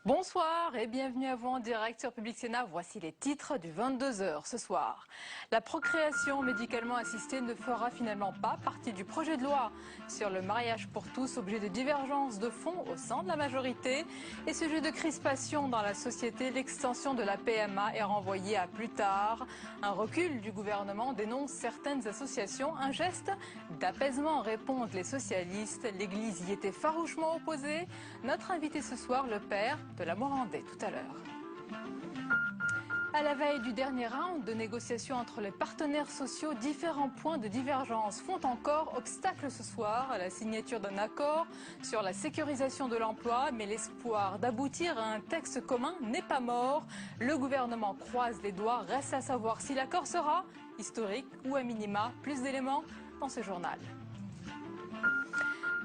Bonsoir et bienvenue à vous en direct sur Public Sénat. Voici les titres du 22h ce soir. La procréation médicalement assistée ne fera finalement pas partie du projet de loi sur le mariage pour tous, objet de divergence de fond au sein de la majorité. Et sujet de crispation dans la société, l'extension de la PMA est renvoyée à plus tard. Un recul du gouvernement dénonce certaines associations. Un geste d'apaisement, répondent les socialistes. L'Église y était farouchement opposée. Notre invité ce soir, le père de la Morandais, tout à l'heure. À la veille du dernier round de négociations entre les partenaires sociaux, différents points de divergence font encore obstacle ce soir à la signature d'un accord sur la sécurisation de l'emploi, mais l'espoir d'aboutir à un texte commun n'est pas mort. Le gouvernement croise les doigts, reste à savoir si l'accord sera historique ou à minima. Plus d'éléments dans ce journal.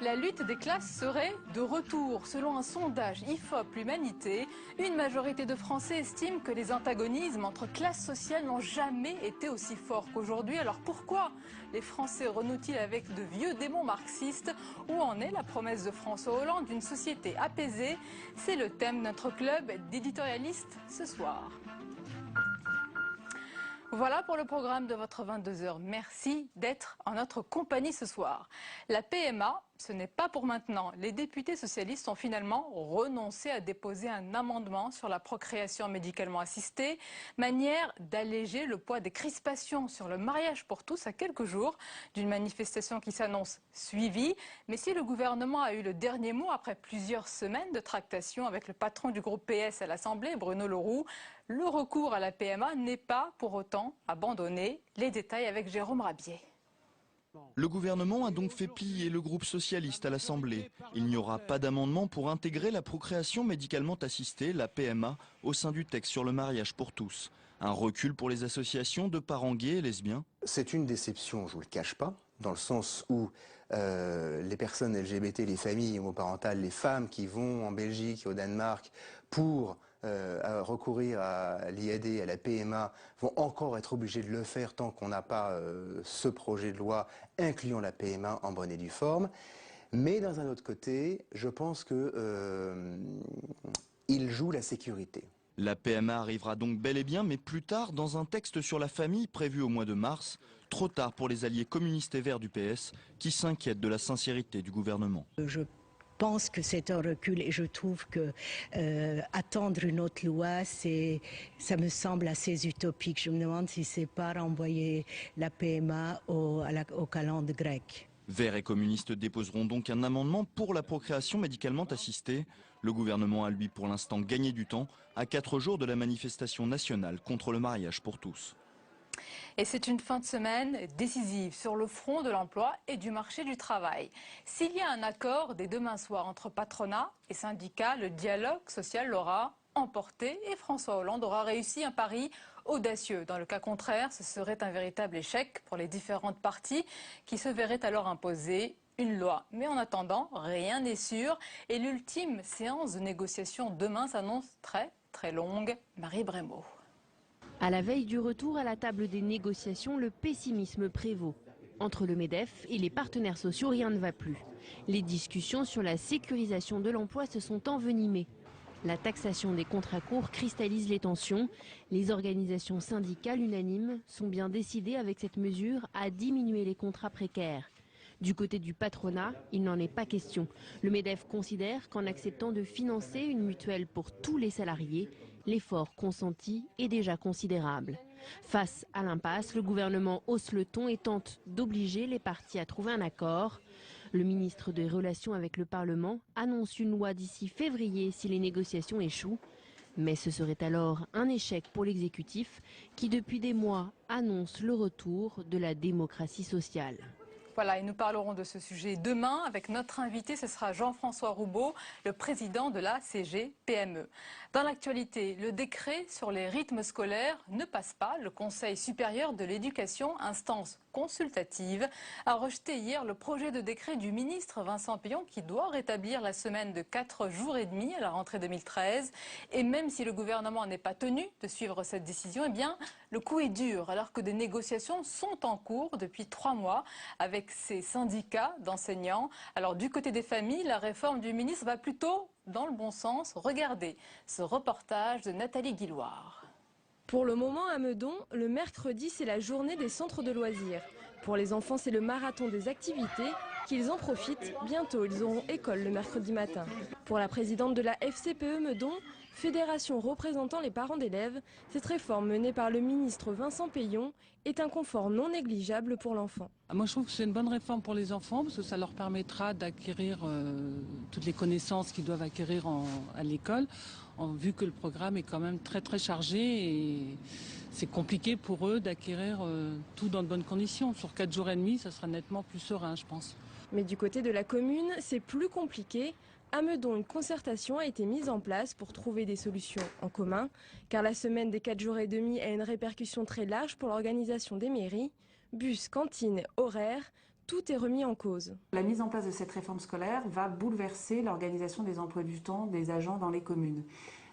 La lutte des classes serait de retour. Selon un sondage IFOP L'Humanité, une majorité de Français estime que les antagonismes entre classes sociales n'ont jamais été aussi forts qu'aujourd'hui. Alors pourquoi les Français renouent-ils avec de vieux démons marxistes? Où en est la promesse de François Hollande d'une société apaisée? C'est le thème de notre club d'éditorialistes ce soir. Voilà pour le programme de votre 22h. Merci d'être en notre compagnie ce soir. La PMA, ce n'est pas pour maintenant. Les députés socialistes ont finalement renoncé à déposer un amendement sur la procréation médicalement assistée, manière d'alléger le poids des crispations sur le mariage pour tous à quelques jours d'une manifestation qui s'annonce suivie. Mais si le gouvernement a eu le dernier mot après plusieurs semaines de tractation avec le patron du groupe PS à l'Assemblée, Bruno Le Roux, le recours à la PMA n'est pas pour autant abandonné. Les détails avec Jérôme Rabier. Le gouvernement a donc fait plier le groupe socialiste à l'Assemblée. Il n'y aura pas d'amendement pour intégrer la procréation médicalement assistée, la PMA, au sein du texte sur le mariage pour tous. Un recul pour les associations de parents gays et lesbiens. C'est une déception, je ne vous le cache pas, dans le sens où les personnes LGBT, les familles homoparentales, les femmes qui vont en Belgique et au Danemark pour recourir à l'IAD, à la PMA, vont encore être obligés de le faire tant qu'on n'a pas ce projet de loi incluant la PMA en bonne et due forme. Mais d'un autre côté, je pense que il joue la sécurité. La PMA arrivera donc bel et bien, mais plus tard, dans un texte sur la famille prévu au mois de mars. Trop tard pour les alliés communistes et verts du PS, qui s'inquiètent de la sincérité du gouvernement. Je pense que c'est un recul et je trouve que attendre une autre loi, ça me semble assez utopique. Je me demande si c'est pas renvoyer la PMA au calendrier grec. Verts et communistes déposeront donc un amendement pour la procréation médicalement assistée. Le gouvernement a lui pour l'instant gagné du temps à 4 jours de la manifestation nationale contre le mariage pour tous. Et c'est une fin de semaine décisive sur le front de l'emploi et du marché du travail. S'il y a un accord dès demain soir entre patronat et syndicats, le dialogue social l'aura emporté et François Hollande aura réussi un pari audacieux. Dans le cas contraire, ce serait un véritable échec pour les différentes parties qui se verraient alors imposer une loi. Mais en attendant, rien n'est sûr et l'ultime séance de négociation demain s'annonce très longue. Marie Brémaud. À la veille du retour à la table des négociations, le pessimisme prévaut. Entre le MEDEF et les partenaires sociaux, rien ne va plus. Les discussions sur la sécurisation de l'emploi se sont envenimées. La taxation des contrats courts cristallise les tensions. Les organisations syndicales unanimes sont bien décidées avec cette mesure à diminuer les contrats précaires. Du côté du patronat, il n'en est pas question. Le MEDEF considère qu'en acceptant de financer une mutuelle pour tous les salariés, l'effort consenti est déjà considérable. Face à l'impasse, le gouvernement hausse le ton et tente d'obliger les parties à trouver un accord. Le ministre des Relations avec le Parlement annonce une loi d'ici février si les négociations échouent. Mais ce serait alors un échec pour l'exécutif qui depuis des mois annonce le retour de la démocratie sociale. Voilà, et nous parlerons de ce sujet demain avec notre invité, ce sera Jean-François Roubaud, le président de la CGPME. Dans l'actualité, le décret sur les rythmes scolaires ne passe pas. Le Conseil supérieur de l'éducation, instance consultative, a rejeté hier le projet de décret du ministre Vincent Peillon qui doit rétablir la semaine de 4 jours et demi à la rentrée 2013. Et même si le gouvernement n'est pas tenu de suivre cette décision, eh bien, le coup est dur alors que des négociations sont en cours depuis 3 mois avec ces syndicats d'enseignants. Alors du côté des familles, la réforme du ministre va plutôt dans le bon sens. Regardez ce reportage de Nathalie Guilloire. Pour le moment à Meudon, le mercredi c'est la journée des centres de loisirs. Pour les enfants c'est le marathon des activités, qu'ils en profitent, bientôt ils auront école le mercredi matin. Pour la présidente de la FCPE Meudon, fédération représentant les parents d'élèves, cette réforme menée par le ministre Vincent Peillon est un confort non négligeable pour l'enfant. Moi je trouve que c'est une bonne réforme pour les enfants parce que ça leur permettra d'acquérir toutes les connaissances qu'ils doivent acquérir à l'école, vu que le programme est quand même très chargé et c'est compliqué pour eux d'acquérir tout dans de bonnes conditions. Sur 4 jours et demi, ça sera nettement plus serein, je pense. Mais du côté de la commune, c'est plus compliqué. À Meudon, une concertation a été mise en place pour trouver des solutions en commun, car la semaine des 4 jours et demi a une répercussion très large pour l'organisation des mairies. Bus, cantines, horaires, tout est remis en cause. La mise en place de cette réforme scolaire va bouleverser l'organisation des emplois du temps des agents dans les communes.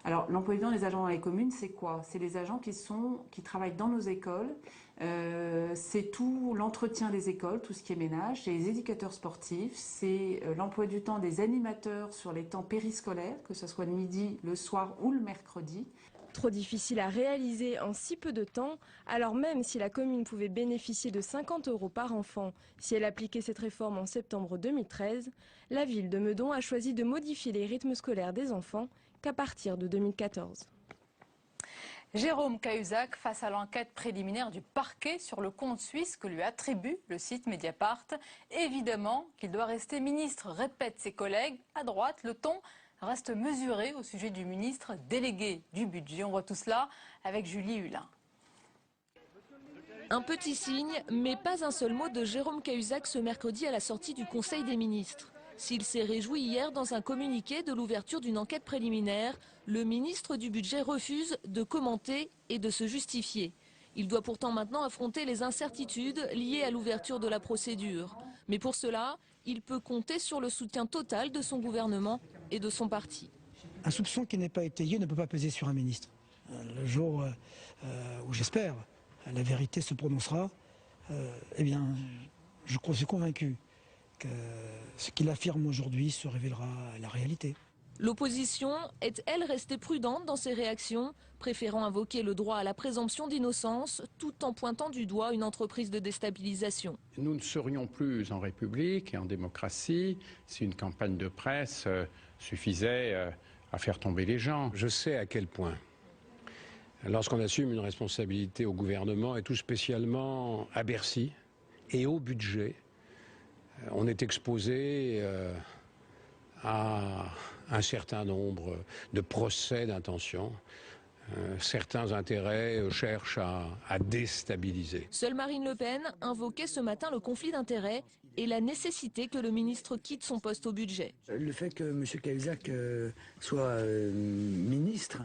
Alors, l'emploi du temps des agents dans les communes, c'est quoi? C'est les agents qui travaillent dans nos écoles, c'est tout l'entretien des écoles, tout ce qui est ménage, c'est les éducateurs sportifs, c'est l'emploi du temps des animateurs sur les temps périscolaires, que ce soit le midi, le soir ou le mercredi. Trop difficile à réaliser en si peu de temps, alors même si la commune pouvait bénéficier de 50 € par enfant si elle appliquait cette réforme en septembre 2013, la ville de Meudon a choisi de modifier les rythmes scolaires des enfants qu'à partir de 2014. Jérôme Cahuzac face à l'enquête préliminaire du parquet sur le compte suisse que lui attribue le site Mediapart. Évidemment qu'il doit rester ministre, répètent ses collègues. À droite, le ton reste mesuré au sujet du ministre délégué du budget. On voit tout cela avec Julie Hulin. Un petit signe, mais pas un seul mot de Jérôme Cahuzac ce mercredi à la sortie du Conseil des ministres. S'il s'est réjoui hier dans un communiqué de l'ouverture d'une enquête préliminaire, le ministre du Budget refuse de commenter et de se justifier. Il doit pourtant maintenant affronter les incertitudes liées à l'ouverture de la procédure. Mais pour cela, il peut compter sur le soutien total de son gouvernement et de son parti. Un soupçon qui n'est pas étayé ne peut pas peser sur un ministre. Le jour où, j'espère, la vérité se prononcera, eh bien, je suis convaincu que ce qu'il affirme aujourd'hui se révélera la réalité. L'opposition est, elle, restée prudente dans ses réactions, préférant invoquer le droit à la présomption d'innocence tout en pointant du doigt une entreprise de déstabilisation. Nous ne serions plus en République et en démocratie si une campagne de presse suffisait à faire tomber les gens. Je sais à quel point, lorsqu'on assume une responsabilité au gouvernement et tout spécialement à Bercy et au budget, on est exposé à un certain nombre de procès d'intention. Certains intérêts cherchent à déstabiliser. Seule Marine Le Pen invoquait ce matin le conflit d'intérêts et la nécessité que le ministre quitte son poste au budget. Le fait que M. Cahuzac soit ministre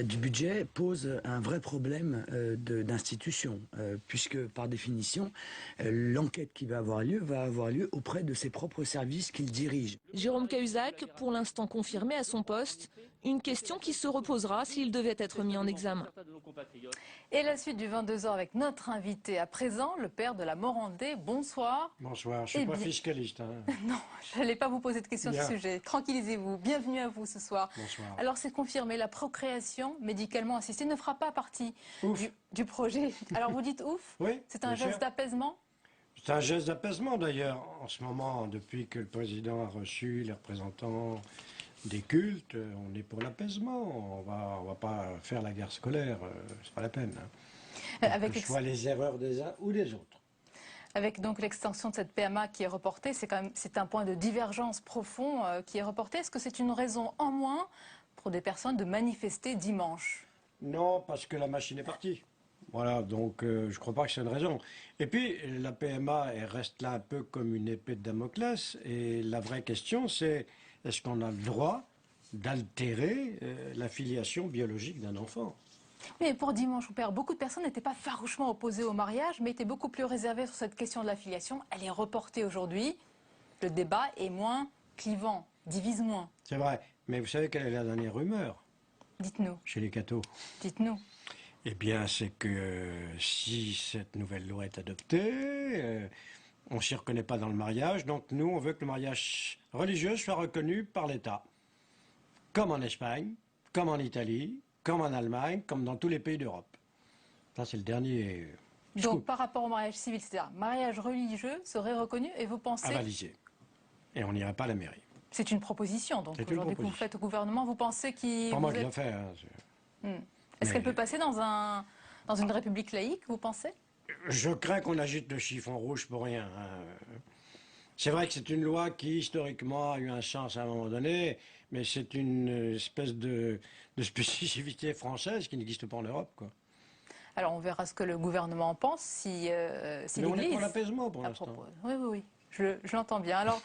du budget pose un vrai problème d'institution, puisque par définition, l'enquête qui va avoir lieu auprès de ses propres services qu'il dirige. Jérôme Cahuzac, pour l'instant confirmé à son poste, une question qui se reposera s'il devait être mis en examen. Et la suite du 22h avec notre invité à présent, le père de la Morandais. Bonsoir. Bonsoir, je ne suis pas fiscaliste. Non, je n'allais pas vous poser de questions sur ce sujet. Tranquillisez-vous. Bienvenue à vous ce soir. Bonsoir. Alors c'est confirmé, la procréation médicalement assistée ne fera pas partie du projet. Alors vous dites ouf? Oui. C'est un geste d'apaisement? C'est un geste d'apaisement d'ailleurs. En ce moment, depuis que le président a reçu les représentants des cultes, on est pour l'apaisement. On va pas faire la guerre scolaire, c'est pas la peine. Avec que ce soit les erreurs des uns ou des autres. Avec donc l'extension de cette PMA qui est reportée, c'est un point de divergence profond qui est reporté. Est-ce que c'est une raison en moins pour des personnes de manifester dimanche? Non, parce que la machine est partie. Voilà, donc je ne crois pas que c'est une raison. Et puis, la PMA, elle reste là un peu comme une épée de Damoclès. Et la vraie question, c'est est-ce qu'on a le droit d'altérer la filiation biologique d'un enfant? Mais pour dimanche, père, beaucoup de personnes n'étaient pas farouchement opposées au mariage, mais étaient beaucoup plus réservées sur cette question de la filiation. Elle est reportée aujourd'hui. Le débat est moins clivant, divise moins. C'est vrai, mais vous savez quelle est la dernière rumeur? Dites-nous. Chez les cathos. Dites-nous. Eh bien, c'est que si cette nouvelle loi est adoptée, on ne s'y reconnaît pas dans le mariage. Donc nous, on veut que le mariage religieux soit reconnu par l'État. comme en Espagne, comme en Italie, comme en Allemagne, comme dans tous les pays d'Europe. Ça, c'est le dernier scoop. Donc, par rapport au mariage civil, c'est-à-dire mariage religieux serait reconnu et vous pensez... Avalisé. Et on n'irait pas à la mairie. C'est une proposition, donc aujourd'hui que vous faites au gouvernement, vous pensez qu'il... Pas moi qui l'ai fait. Hein, Est-ce qu'elle peut passer dans une république laïque, vous pensez? Je crains qu'on agite le chiffon rouge pour rien. Hein. C'est vrai que c'est une loi qui, historiquement, a eu un sens à un moment donné, mais c'est une espèce de spécificité française qui n'existe pas en Europe, quoi. Alors, on verra ce que le gouvernement en pense si mais on est pour l'apaisement, pour l'instant. Oui. Je l'entends bien. Alors,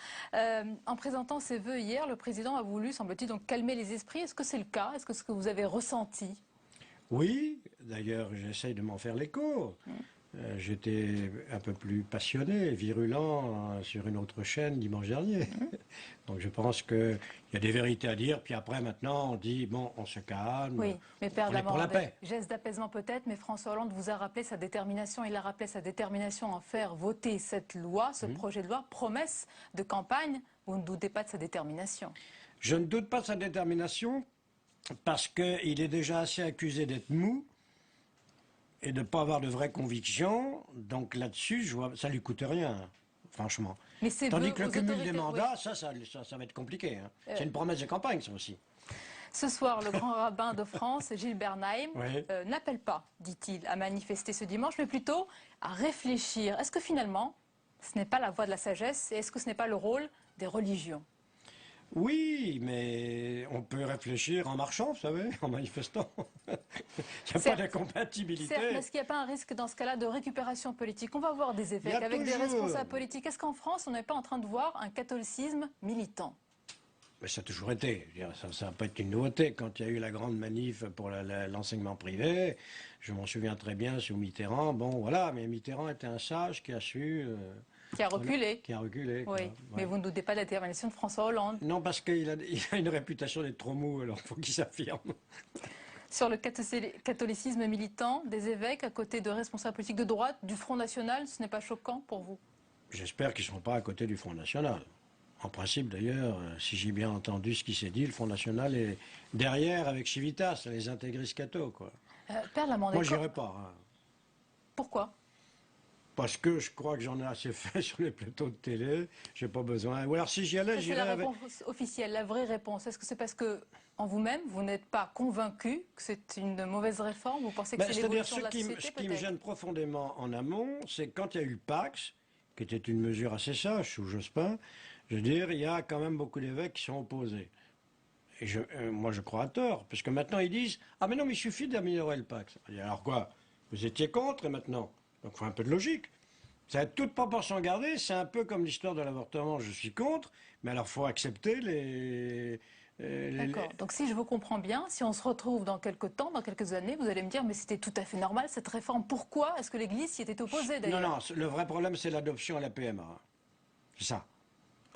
en présentant ses vœux hier, le président a voulu, semble-t-il, donc calmer les esprits. Est-ce que c'est le cas? Est-ce que ce que vous avez ressenti? Oui, d'ailleurs, j'essaye de m'en faire l'écho. J'étais un peu plus passionné, virulent sur une autre chaîne dimanche dernier. Donc je pense qu'il y a des vérités à dire. Puis après, maintenant, on dit, bon, on se calme. Oui, mais Père on est pour la paix. Geste d'apaisement peut-être, mais François Hollande vous a rappelé sa détermination. Il a rappelé sa détermination à faire voter cette loi, ce projet de loi, promesse de campagne. Vous ne doutez pas de sa détermination? Je ne doute pas de sa détermination parce qu'il est déjà assez accusé d'être mou et de ne pas avoir de vraies convictions. Donc là-dessus, ça ne lui coûte rien, franchement. Mais tandis que le cumul des mandats, ça va être compliqué. Hein. C'est une promesse de campagne, ça aussi. Ce soir, le grand rabbin de France, Gilles Bernheim, n'appelle pas, dit-il, à manifester ce dimanche, mais plutôt à réfléchir. Est-ce que finalement, ce n'est pas la voie de la sagesse et est-ce que ce n'est pas le rôle des religions? Oui, mais on peut réfléchir en marchant, vous savez, en manifestant. Il n'y a pas d'incompatibilité. Certes, mais est-ce qu'il n'y a pas un risque dans ce cas-là de récupération politique? On va voir des évêques avec des responsables politiques. Est-ce qu'en France, on n'est pas en train de voir un catholicisme militant? Mais ça a toujours été. Ça n'a pas été une nouveauté. Quand il y a eu la grande manif pour l'enseignement privé, je m'en souviens très bien sous Mitterrand. Bon, voilà, mais Mitterrand était un sage qui a su... Qui a reculé. Qui a reculé. Oui, ouais. Mais vous ne doutez pas de la détermination de François Hollande? Non, parce qu'il a une réputation d'être trop mou, alors il faut qu'il s'affirme. Sur le catholicisme militant, des évêques à côté de responsables politiques de droite, du Front National, ce n'est pas choquant pour vous? J'espère qu'ils ne seront pas à côté du Front National. En principe, d'ailleurs, si j'ai bien entendu ce qui s'est dit, le Front National est derrière avec Civitas, les intégristes cathos, quoi. Père Lamandé, moi, j'irai pas. Hein. Pourquoi? Parce que je crois que j'en ai assez fait sur les plateaux de télé, j'ai pas besoin. Ou alors si j'y allais, j'irais avec... C'est la réponse officielle, la vraie réponse. Est-ce que c'est parce que, en vous-même, vous n'êtes pas convaincu que c'est une mauvaise réforme? Vous pensez que c'est l'évolution de la société? Ce qui me gêne profondément en amont, c'est quand il y a eu le Pax, qui était une mesure assez sage sous Jospin, je veux dire, il y a quand même beaucoup d'évêques qui sont opposés. Et moi, je crois à tort, parce que maintenant, ils disent « Ah, mais non, mais il suffit d'améliorer le Pax. » Alors quoi? Vous étiez contre, et maintenant? Donc il faut un peu de logique. Ça a toute proportion gardée, c'est un peu comme l'histoire de l'avortement, je suis contre, mais alors il faut accepter les... D'accord. Donc si je vous comprends bien, si on se retrouve dans quelques temps, dans quelques années, vous allez me dire mais c'était tout à fait normal cette réforme. Pourquoi est-ce que l'Église s'y était opposée d'ailleurs? Non, le vrai problème c'est l'adoption à la PMA. C'est ça.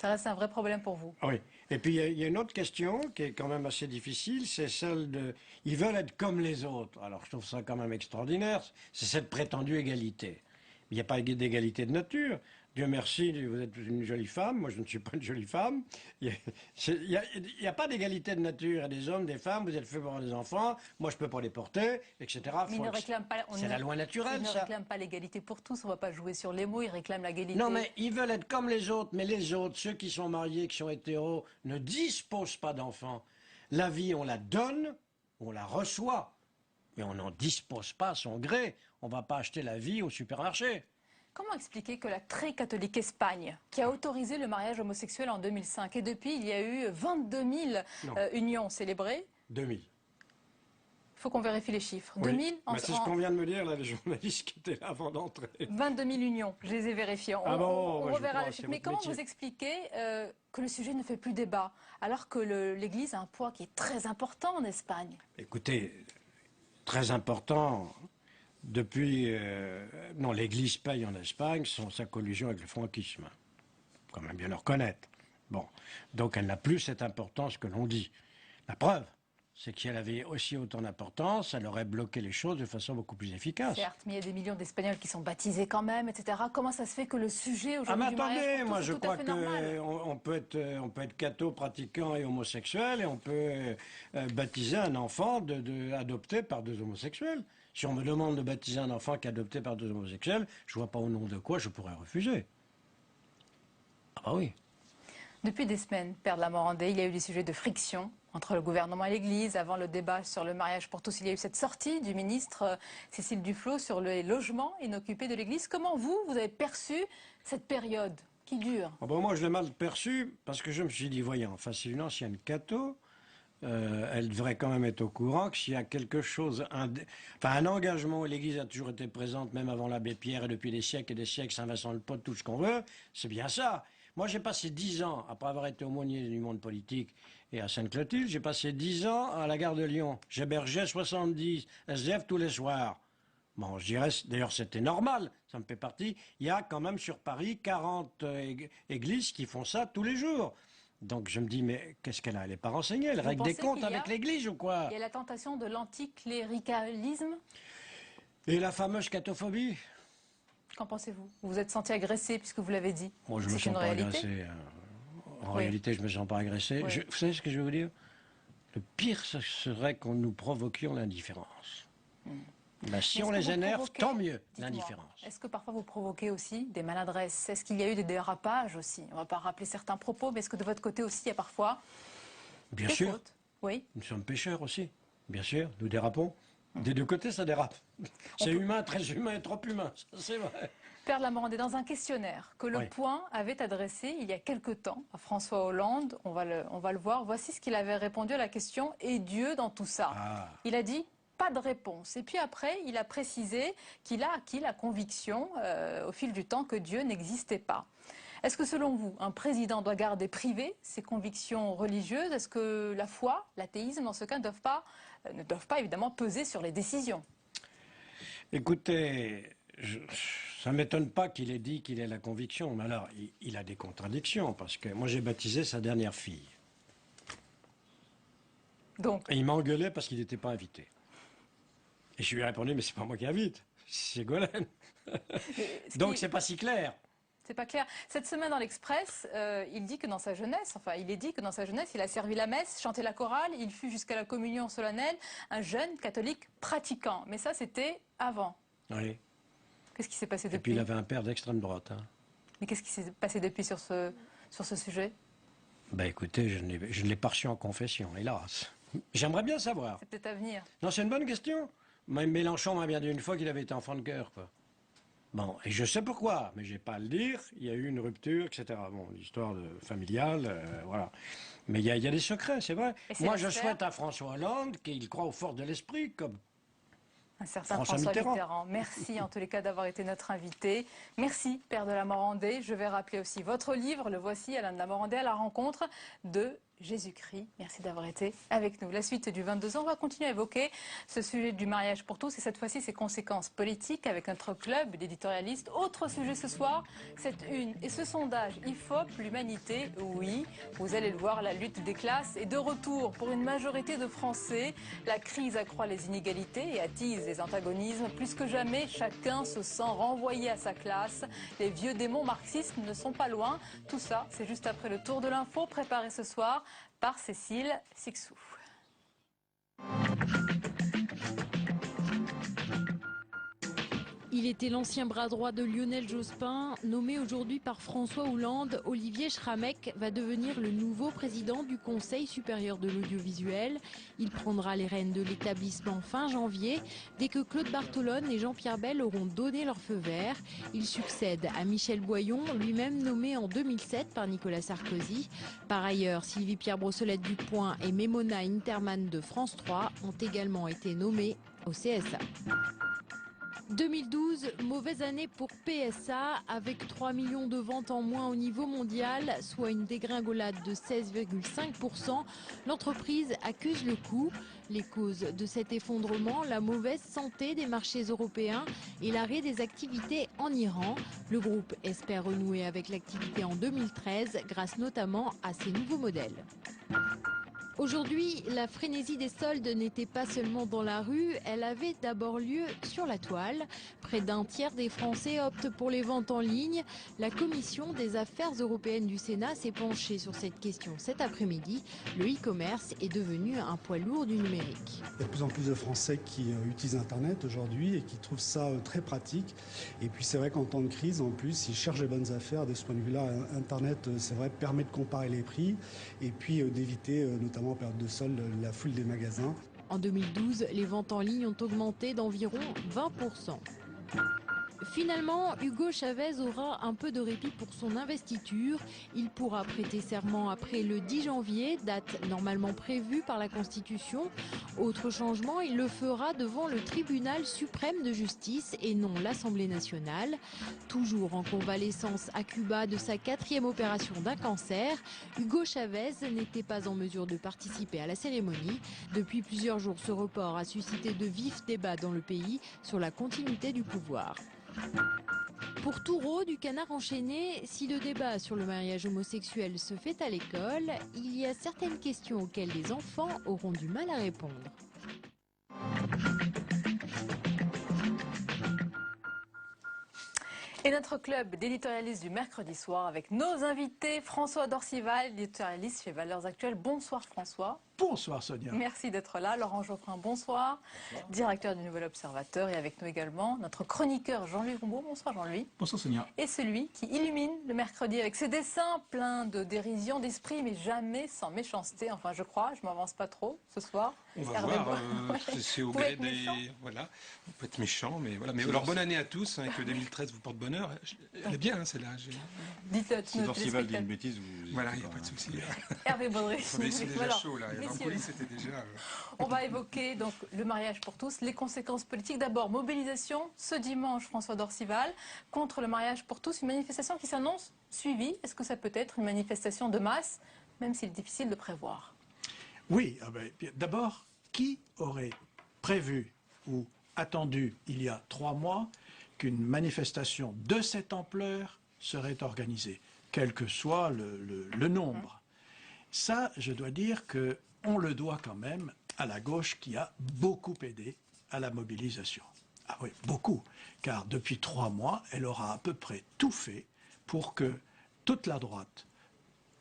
Ça reste un vrai problème pour vous? Oui. Et puis il y a une autre question qui est quand même assez difficile, c'est celle de... Ils veulent être comme les autres. Alors je trouve ça quand même extraordinaire, c'est cette prétendue égalité. Il n'y a pas d'égalité de nature. Dieu merci, vous êtes une jolie femme, moi je ne suis pas une jolie femme. Il n'y a pas d'égalité de nature. Il y a des hommes, des femmes, vous êtes faits pour avoir des enfants, moi je ne peux pas les porter, etc. C'est la loi naturelle, ça. Ils ne réclament pas l'égalité pour tous, on ne va pas jouer sur les mots, ils réclament l'égalité. Non mais ils veulent être comme les autres, mais les autres, ceux qui sont mariés, qui sont hétéros, ne disposent pas d'enfants. La vie, on la donne, on la reçoit, mais on n'en dispose pas à son gré. On ne va pas acheter la vie au supermarché. Comment expliquer que la très catholique Espagne, qui a autorisé le mariage homosexuel en 2005, et depuis il y a eu 22 000 unions célébrées? 2000. Il faut qu'on vérifie les chiffres. Oui. 2000 c'est ce qu'on vient de me dire, là, les journalistes qui étaient là avant d'entrer. 22 000 unions, je les ai vérifiées. On reverra les chiffres. Mais comment vous expliquez que le sujet ne fait plus débat, alors que l'Église a un poids qui est très important en Espagne? Écoutez, très important... Depuis, non, l'Église paye en Espagne sa collusion avec le franquisme. Faut quand même bien le reconnaître. Bon, donc elle n'a plus cette importance que l'on dit. La preuve, c'est que si elle avait aussi autant d'importance, elle aurait bloqué les choses de façon beaucoup plus efficace. Certes, mais il y a des millions d'Espagnols qui sont baptisés quand même, etc. Comment ça se fait que le sujet aujourd'hui du mariage attendez, pour moi tous je est tout crois à fait normal? qu'on peut être catho, pratiquant et homosexuel, et on peut baptiser un enfant adopté par deux homosexuels. Si on me demande de baptiser un enfant qui est adopté par deux homosexuels, je vois pas au nom de quoi je pourrais refuser. Ah bah oui. Depuis des semaines, Père de la Morandais, il y a eu des sujets de friction entre le gouvernement et l'Église. Avant le débat sur le mariage pour tous, il y a eu cette sortie du ministre Cécile Duflot sur les logements inoccupés de l'Église. Comment vous avez perçu cette période qui dure? Moi, je l'ai mal perçu parce que je me suis dit, voyons, enfin, c'est une ancienne catho. Elle devrait quand même être au courant que s'il y a quelque chose, un engagement où l'Église a toujours été présente, même avant l'abbé Pierre et depuis des siècles et des siècles, Saint-Vincent-le-Pot, tout ce qu'on veut, c'est bien ça. Moi, j'ai passé 10 ans, après avoir été aumônier du monde politique et à Sainte-Clotilde, j'ai passé 10 ans à la gare de Lyon. J'hébergeais 70 SDF tous les soirs. Bon, je dirais, d'ailleurs, c'était normal, ça me fait partie. Il y a quand même sur Paris 40 églises qui font ça tous les jours. Donc je me dis, mais qu'est-ce qu'elle a? Elle n'est pas renseignée, elle règle des comptes avec l'Église ou quoi? Il y a la tentation de l'anticléricalisme. Et la fameuse catophobie? Qu'en pensez-vous? Vous vous êtes senti agressé puisque vous l'avez dit. Moi, je me sens pas agressé. En réalité, je me sens pas agressé. Oui. Vous savez ce que je vais vous dire? Le pire, ce serait qu'on nous provoquions l'indifférence. Si on les énerve, tant mieux, l'indifférence. Est-ce que parfois vous provoquez aussi des maladresses? Est-ce qu'il y a eu des dérapages aussi? On ne va pas rappeler certains propos, mais est-ce que de votre côté aussi, il y a parfois Bien des sûr. fautes? Oui. Nous sommes pécheurs aussi. Bien sûr, nous dérapons. Des deux côtés, ça dérape. C'est humain, très humain et trop humain, ça c'est vrai. Père de la Morandais, dans un questionnaire que Le Point avait adressé il y a quelque temps à François Hollande, on va le voir, voici ce qu'il avait répondu à la question « Et Dieu dans tout ça ?» Il a dit « Pas de réponse ». Et puis après, il a précisé qu'il a acquis la conviction au fil du temps que Dieu n'existait pas. Est-ce que selon vous, un président doit garder privé ses convictions religieuses? Est-ce que la foi, l'athéisme, dans ce cas, ne doivent pas évidemment peser sur les décisions? Écoutez, ça ne m'étonne pas qu'il ait dit qu'il ait la conviction, mais alors il a des contradictions, parce que moi j'ai baptisé sa dernière fille. Et il m'a engueulé parce qu'il n'était pas invité. Et je lui ai répondu, mais c'est pas moi qui invite, c'est Ségolène. Donc c'est pas si clair. C'est pas clair. Cette semaine dans l'Express, il dit que dans sa jeunesse, il a servi la messe, chanté la chorale, il fut jusqu'à la communion solennelle un jeune catholique pratiquant. Mais ça, c'était avant. Oui. Qu'est-ce qui s'est passé depuis? Et puis il avait un père d'extrême droite. Mais qu'est-ce qui s'est passé depuis sur ce sujet? Écoutez, je ne l'ai pas reçu en confession, hélas. J'aimerais bien savoir. C'est peut-être à venir. Non, c'est une bonne question. Mélenchon m'a bien dit une fois qu'il avait été enfant de cœur, quoi. Bon, et je sais pourquoi, mais j'ai pas à le dire. Il y a eu une rupture, etc. Bon, l'histoire familiale, voilà. Mais il y a des secrets, c'est vrai. Moi, je souhaite à François Hollande qu'il croit aux forces de l'esprit, comme un certain François Mitterrand. Merci en tous les cas d'avoir été notre invité. Merci, Père de la Morandais. Je vais rappeler aussi votre livre, le voici, Alain de la Morandais, à la rencontre de Jésus-Christ. Merci d'avoir été avec nous. La suite du 22 ans, on va continuer à évoquer ce sujet du mariage pour tous et cette fois-ci ses conséquences politiques avec notre club d'éditorialistes. Autre sujet ce soir, cette une et ce sondage IFOP, l'humanité, oui, vous allez le voir, la lutte des classes est de retour pour une majorité de Français. La crise accroît les inégalités et attise les antagonismes. Plus que jamais, chacun se sent renvoyé à sa classe. Les vieux démons marxistes ne sont pas loin. Tout ça, c'est juste après le tour de l'info préparé ce soir par Cécile Sixou. Il était l'ancien bras droit de Lionel Jospin, nommé aujourd'hui par François Hollande. Olivier Schramek va devenir le nouveau président du Conseil supérieur de l'audiovisuel. Il prendra les rênes de l'établissement fin janvier, dès que Claude Bartolone et Jean-Pierre Bel auront donné leur feu vert. Il succède à Michel Boyon, lui-même nommé en 2007 par Nicolas Sarkozy. Par ailleurs, Sylvie-Pierre Brossolette du Point et Memona Interman de France 3 ont également été nommés au CSA. 2012, mauvaise année pour PSA, avec 3 millions de ventes en moins au niveau mondial, soit une dégringolade de 16,5%. L'entreprise accuse le coup. Les causes de cet effondrement, la mauvaise santé des marchés européens et l'arrêt des activités en Iran. Le groupe espère renouer avec l'activité en 2013, grâce notamment à ses nouveaux modèles. Aujourd'hui, la frénésie des soldes n'était pas seulement dans la rue, elle avait d'abord lieu sur la toile. Près d'un tiers des Français optent pour les ventes en ligne. La Commission des affaires européennes du Sénat s'est penchée sur cette question cet après-midi. Le e-commerce est devenu un poids lourd du numérique. Il y a de plus en plus de Français qui utilisent Internet aujourd'hui et qui trouvent ça très pratique. Et puis c'est vrai qu'en temps de crise, en plus, ils cherchent les bonnes affaires. De ce point de vue-là, Internet, c'est vrai, permet de comparer les prix et puis d'éviter notamment en période de solde, la foule des magasins. En 2012, les ventes en ligne ont augmenté d'environ 20%. Finalement, Hugo Chavez aura un peu de répit pour son investiture. Il pourra prêter serment après le 10 janvier, date normalement prévue par la Constitution. Autre changement, il le fera devant le tribunal suprême de justice et non l'Assemblée nationale. Toujours en convalescence à Cuba de sa 4e opération d'un cancer, Hugo Chavez n'était pas en mesure de participer à la cérémonie. Depuis plusieurs jours, ce report a suscité de vifs débats dans le pays sur la continuité du pouvoir. Pour Toureau du Canard enchaîné, si le débat sur le mariage homosexuel se fait à l'école, il y a certaines questions auxquelles les enfants auront du mal à répondre. Et notre club d'éditorialistes du mercredi soir avec nos invités, François Dorcival, éditorialiste chez Valeurs Actuelles. Bonsoir François. Bonsoir Sonia. Merci d'être là. Laurent Geoffrin, bonsoir. Directeur du Nouvel Observateur. Et avec nous également notre chroniqueur Jean-Louis Combeau. Bonsoir Jean-Louis. Bonsoir Sonia. Et celui qui illumine le mercredi avec ses dessins pleins de dérision, d'esprit, mais jamais sans méchanceté. Enfin, je crois, je m'avance pas trop ce soir. On va voir, c'est au gré des... Voilà, on peut être méchant, mais voilà. Mais alors, bonne année à tous, hein, que 2013 vous porte bonheur. Elle est bien, hein, celle-là. Dites-le, si Dorcival dit une bêtise, vous... Voilà, il n'y a pas de souci. Hervé Baudry. C'est déjà chaud, là. C'était déjà... On va évoquer donc le mariage pour tous, les conséquences politiques. D'abord, mobilisation ce dimanche, François Dorcival, contre le mariage pour tous, une manifestation qui s'annonce suivie. Est-ce que ça peut être une manifestation de masse, même s'il est difficile de prévoir? Oui, d'abord, qui aurait prévu ou attendu il y a 3 mois qu'une manifestation de cette ampleur serait organisée, quel que soit le nombre? Ça, je dois dire qu'on le doit quand même à la gauche qui a beaucoup aidé à la mobilisation. Ah oui, beaucoup, car depuis 3 mois, elle aura à peu près tout fait pour que toute la droite,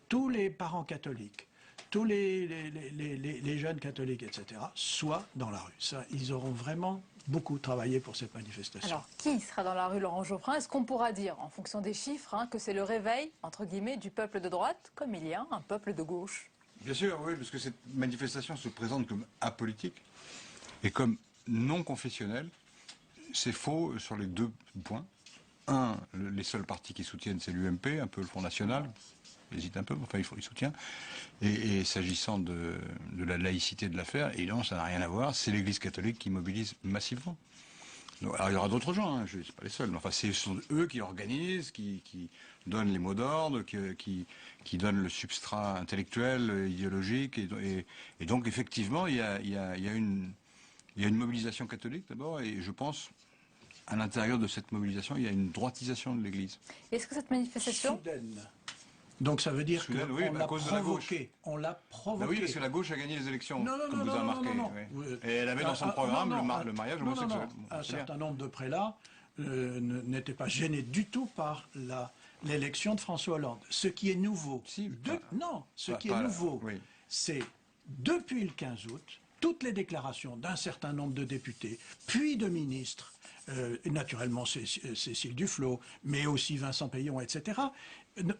tous les parents catholiques, tous les jeunes catholiques, etc., soient dans la rue. Ça, ils auront vraiment beaucoup travaillé pour cette manifestation. Alors, qui sera dans la rue, Laurent Geoffrin? Est-ce qu'on pourra dire, en fonction des chiffres, que c'est le réveil, entre guillemets, du peuple de droite, comme il y a un peuple de gauche? Bien sûr, oui, parce que cette manifestation se présente comme apolitique et comme non confessionnelle. C'est faux sur les 2 points. Un, les seuls partis qui soutiennent, c'est l'UMP, un peu le Front National. Il hésite un peu, enfin il soutient. Et s'agissant de la laïcité de l'affaire, évidemment, ça n'a rien à voir. C'est l'Église catholique qui mobilise massivement. Donc, alors il y aura d'autres gens, hein, c'est pas les seuls. Mais enfin, ce sont eux qui organisent, qui donnent les mots d'ordre, qui donnent le substrat intellectuel, idéologique. Et donc, effectivement, il y a une mobilisation catholique d'abord, et je pense... À l'intérieur de cette mobilisation, il y a une droitisation de l'Église. Est-ce que cette manifestation... Soudaine. Donc ça veut dire qu'on l'a provoqué. On l'a provoqué. Ben oui, parce que la gauche a gagné les élections, comme vous avez remarqué. Oui. Et elle avait dans son programme le mariage homosexuel. Un certain nombre de prélats n'étaient pas gênés du tout par l'élection de François Hollande. Ce qui est nouveau, c'est depuis le 15 août, toutes les déclarations d'un certain nombre de députés, puis de ministres, naturellement Cécile Duflot, mais aussi Vincent Payon, etc.,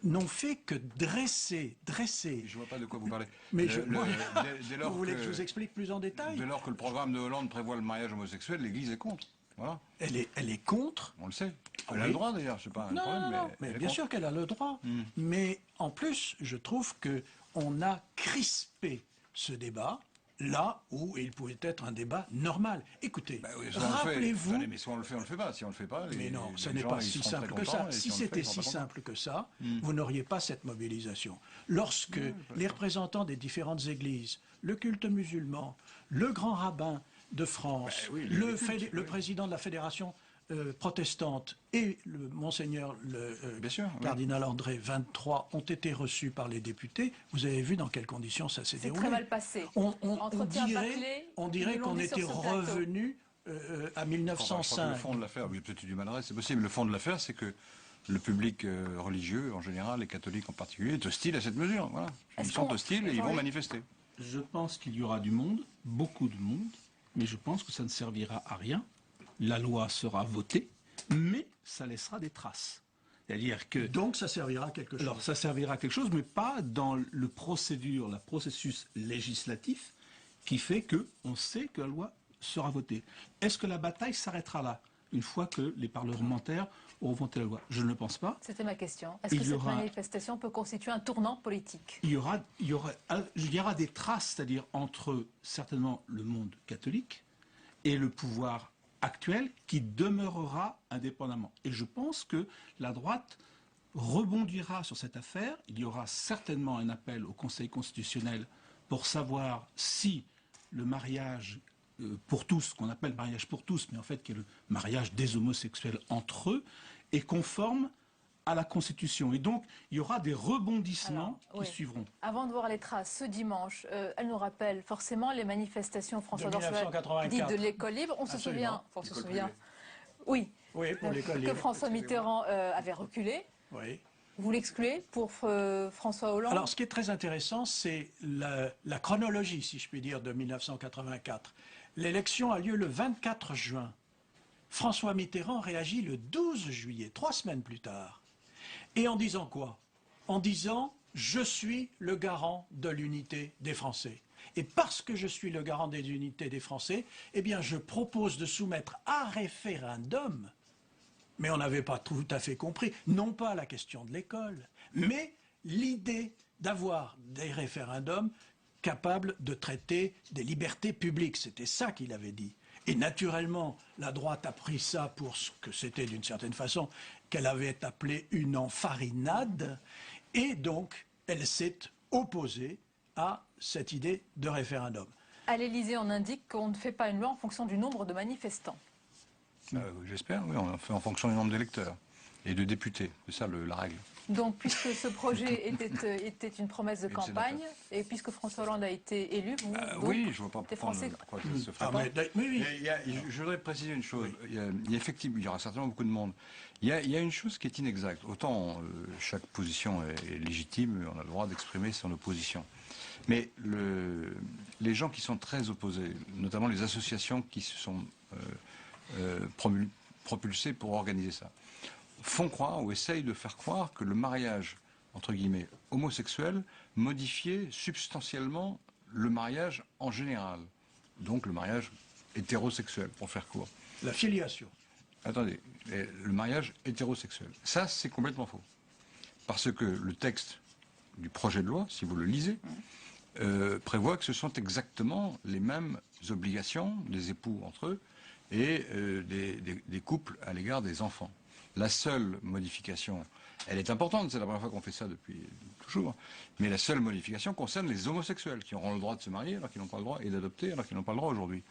n'ont fait que dresser. Je vois pas de quoi vous parlez. Mais vous voulez que je vous explique plus en détail? Dès lors que le programme de Hollande prévoit le mariage homosexuel, l'Église est contre. Voilà. Elle est contre. On le sait. Elle a le droit d'ailleurs, je sais pas. Mais bien sûr qu'elle a le droit. Mais en plus, je trouve qu'on a crispé ce débat là où il pouvait être un débat normal. Écoutez, rappelez-vous... Mais soit on le fait, on le fait pas. Si on le fait pas... Mais non, ce n'est pas si simple que ça. Si c'était si simple que ça, vous n'auriez pas cette mobilisation. Lorsque les représentants des différentes églises, le culte musulman, le grand rabbin de France, le président de la Fédération protestante et le monseigneur cardinal André 23 ont été reçus par les députés, vous avez vu dans quelles conditions ça s'est déroulé. C'est très mal passé. On dirait qu'on était revenu à 1905. Le fond de l'affaire, il y a peut-être eu du maladresse, c'est possible. Le fond de l'affaire, c'est que le public religieux, en général, les catholiques en particulier, est hostile à cette mesure. Voilà. Ils sont hostiles et ils vont manifester. Je pense qu'il y aura du monde, beaucoup de monde, mais je pense que ça ne servira à rien. La loi sera votée, mais ça laissera des traces. C'est-à-dire que... Donc ça servira à quelque chose. Alors ça servira à quelque chose, mais pas dans le processus législatif qui fait qu'on sait que la loi sera votée. Est-ce que la bataille s'arrêtera là, une fois que les parlementaires auront voté la loi? Je ne le pense pas. C'était ma question. Est-ce que cette manifestation peut constituer un tournant politique? Il y aura des traces, c'est-à-dire entre certainement le monde catholique et le pouvoir actuel qui demeurera indépendamment. Et je pense que la droite rebondira sur cette affaire. Il y aura certainement un appel au Conseil constitutionnel pour savoir si le mariage pour tous, qu'on appelle mariage pour tous, mais en fait qui est le mariage des homosexuels entre eux, est conforme à la Constitution. Et donc, il y aura des rebondissements qui suivront. Avant de voir les traces, ce dimanche, elle nous rappelle forcément les manifestations, François Dorsuel, dites de l'école libre. On se souvient, oui, pour l'école libre, que François Mitterrand avait reculé. Oui. Vous l'excluez pour François Hollande? Alors, ce qui est très intéressant, c'est la chronologie, si je puis dire, de 1984. L'élection a lieu le 24 juin. François Mitterrand réagit le 12 juillet, 3 semaines plus tard. Et en disant quoi? En disant « Je suis le garant de l'unité des Français ». Et parce que je suis le garant de l'unité des Français, eh bien, je propose de soumettre à référendum, mais on n'avait pas tout à fait compris, non pas la question de l'école, mais l'idée d'avoir des référendums capables de traiter des libertés publiques. C'était ça qu'il avait dit. Et naturellement, la droite a pris ça pour ce que c'était d'une certaine façon, qu'elle avait appelé une enfarinade, et donc elle s'est opposée à cette idée de référendum. À l'Élysée, on indique qu'on ne fait pas une loi en fonction du nombre de manifestants. J'espère, oui, on fait en fonction du nombre d'électeurs et de députés, c'est ça la règle. Donc, puisque ce projet était une promesse de campagne, et puisque François Hollande a été élu, vous, oui, je ne vois pas pourquoi ça se ferait pas. Je voudrais préciser une chose. Effectivement, il y aura certainement beaucoup de monde. Il y a une chose qui est inexacte. Autant chaque position est légitime, on a le droit d'exprimer son opposition. Mais les gens qui sont très opposés, notamment les associations qui se sont propulsées pour organiser ça, font croire ou essayent de faire croire que le mariage, entre guillemets, homosexuel, modifiait substantiellement le mariage en général. Donc le mariage hétérosexuel, pour faire court. La filiation. Attendez, le mariage hétérosexuel. Ça, c'est complètement faux. Parce que le texte du projet de loi, si vous le lisez, prévoit que ce sont exactement les mêmes obligations des époux entre eux et des couples à l'égard des enfants. La seule modification, elle est importante, c'est la première fois qu'on fait ça depuis toujours, mais la seule modification concerne les homosexuels qui auront le droit de se marier alors qu'ils n'ont pas le droit et d'adopter alors qu'ils n'ont pas le droit aujourd'hui.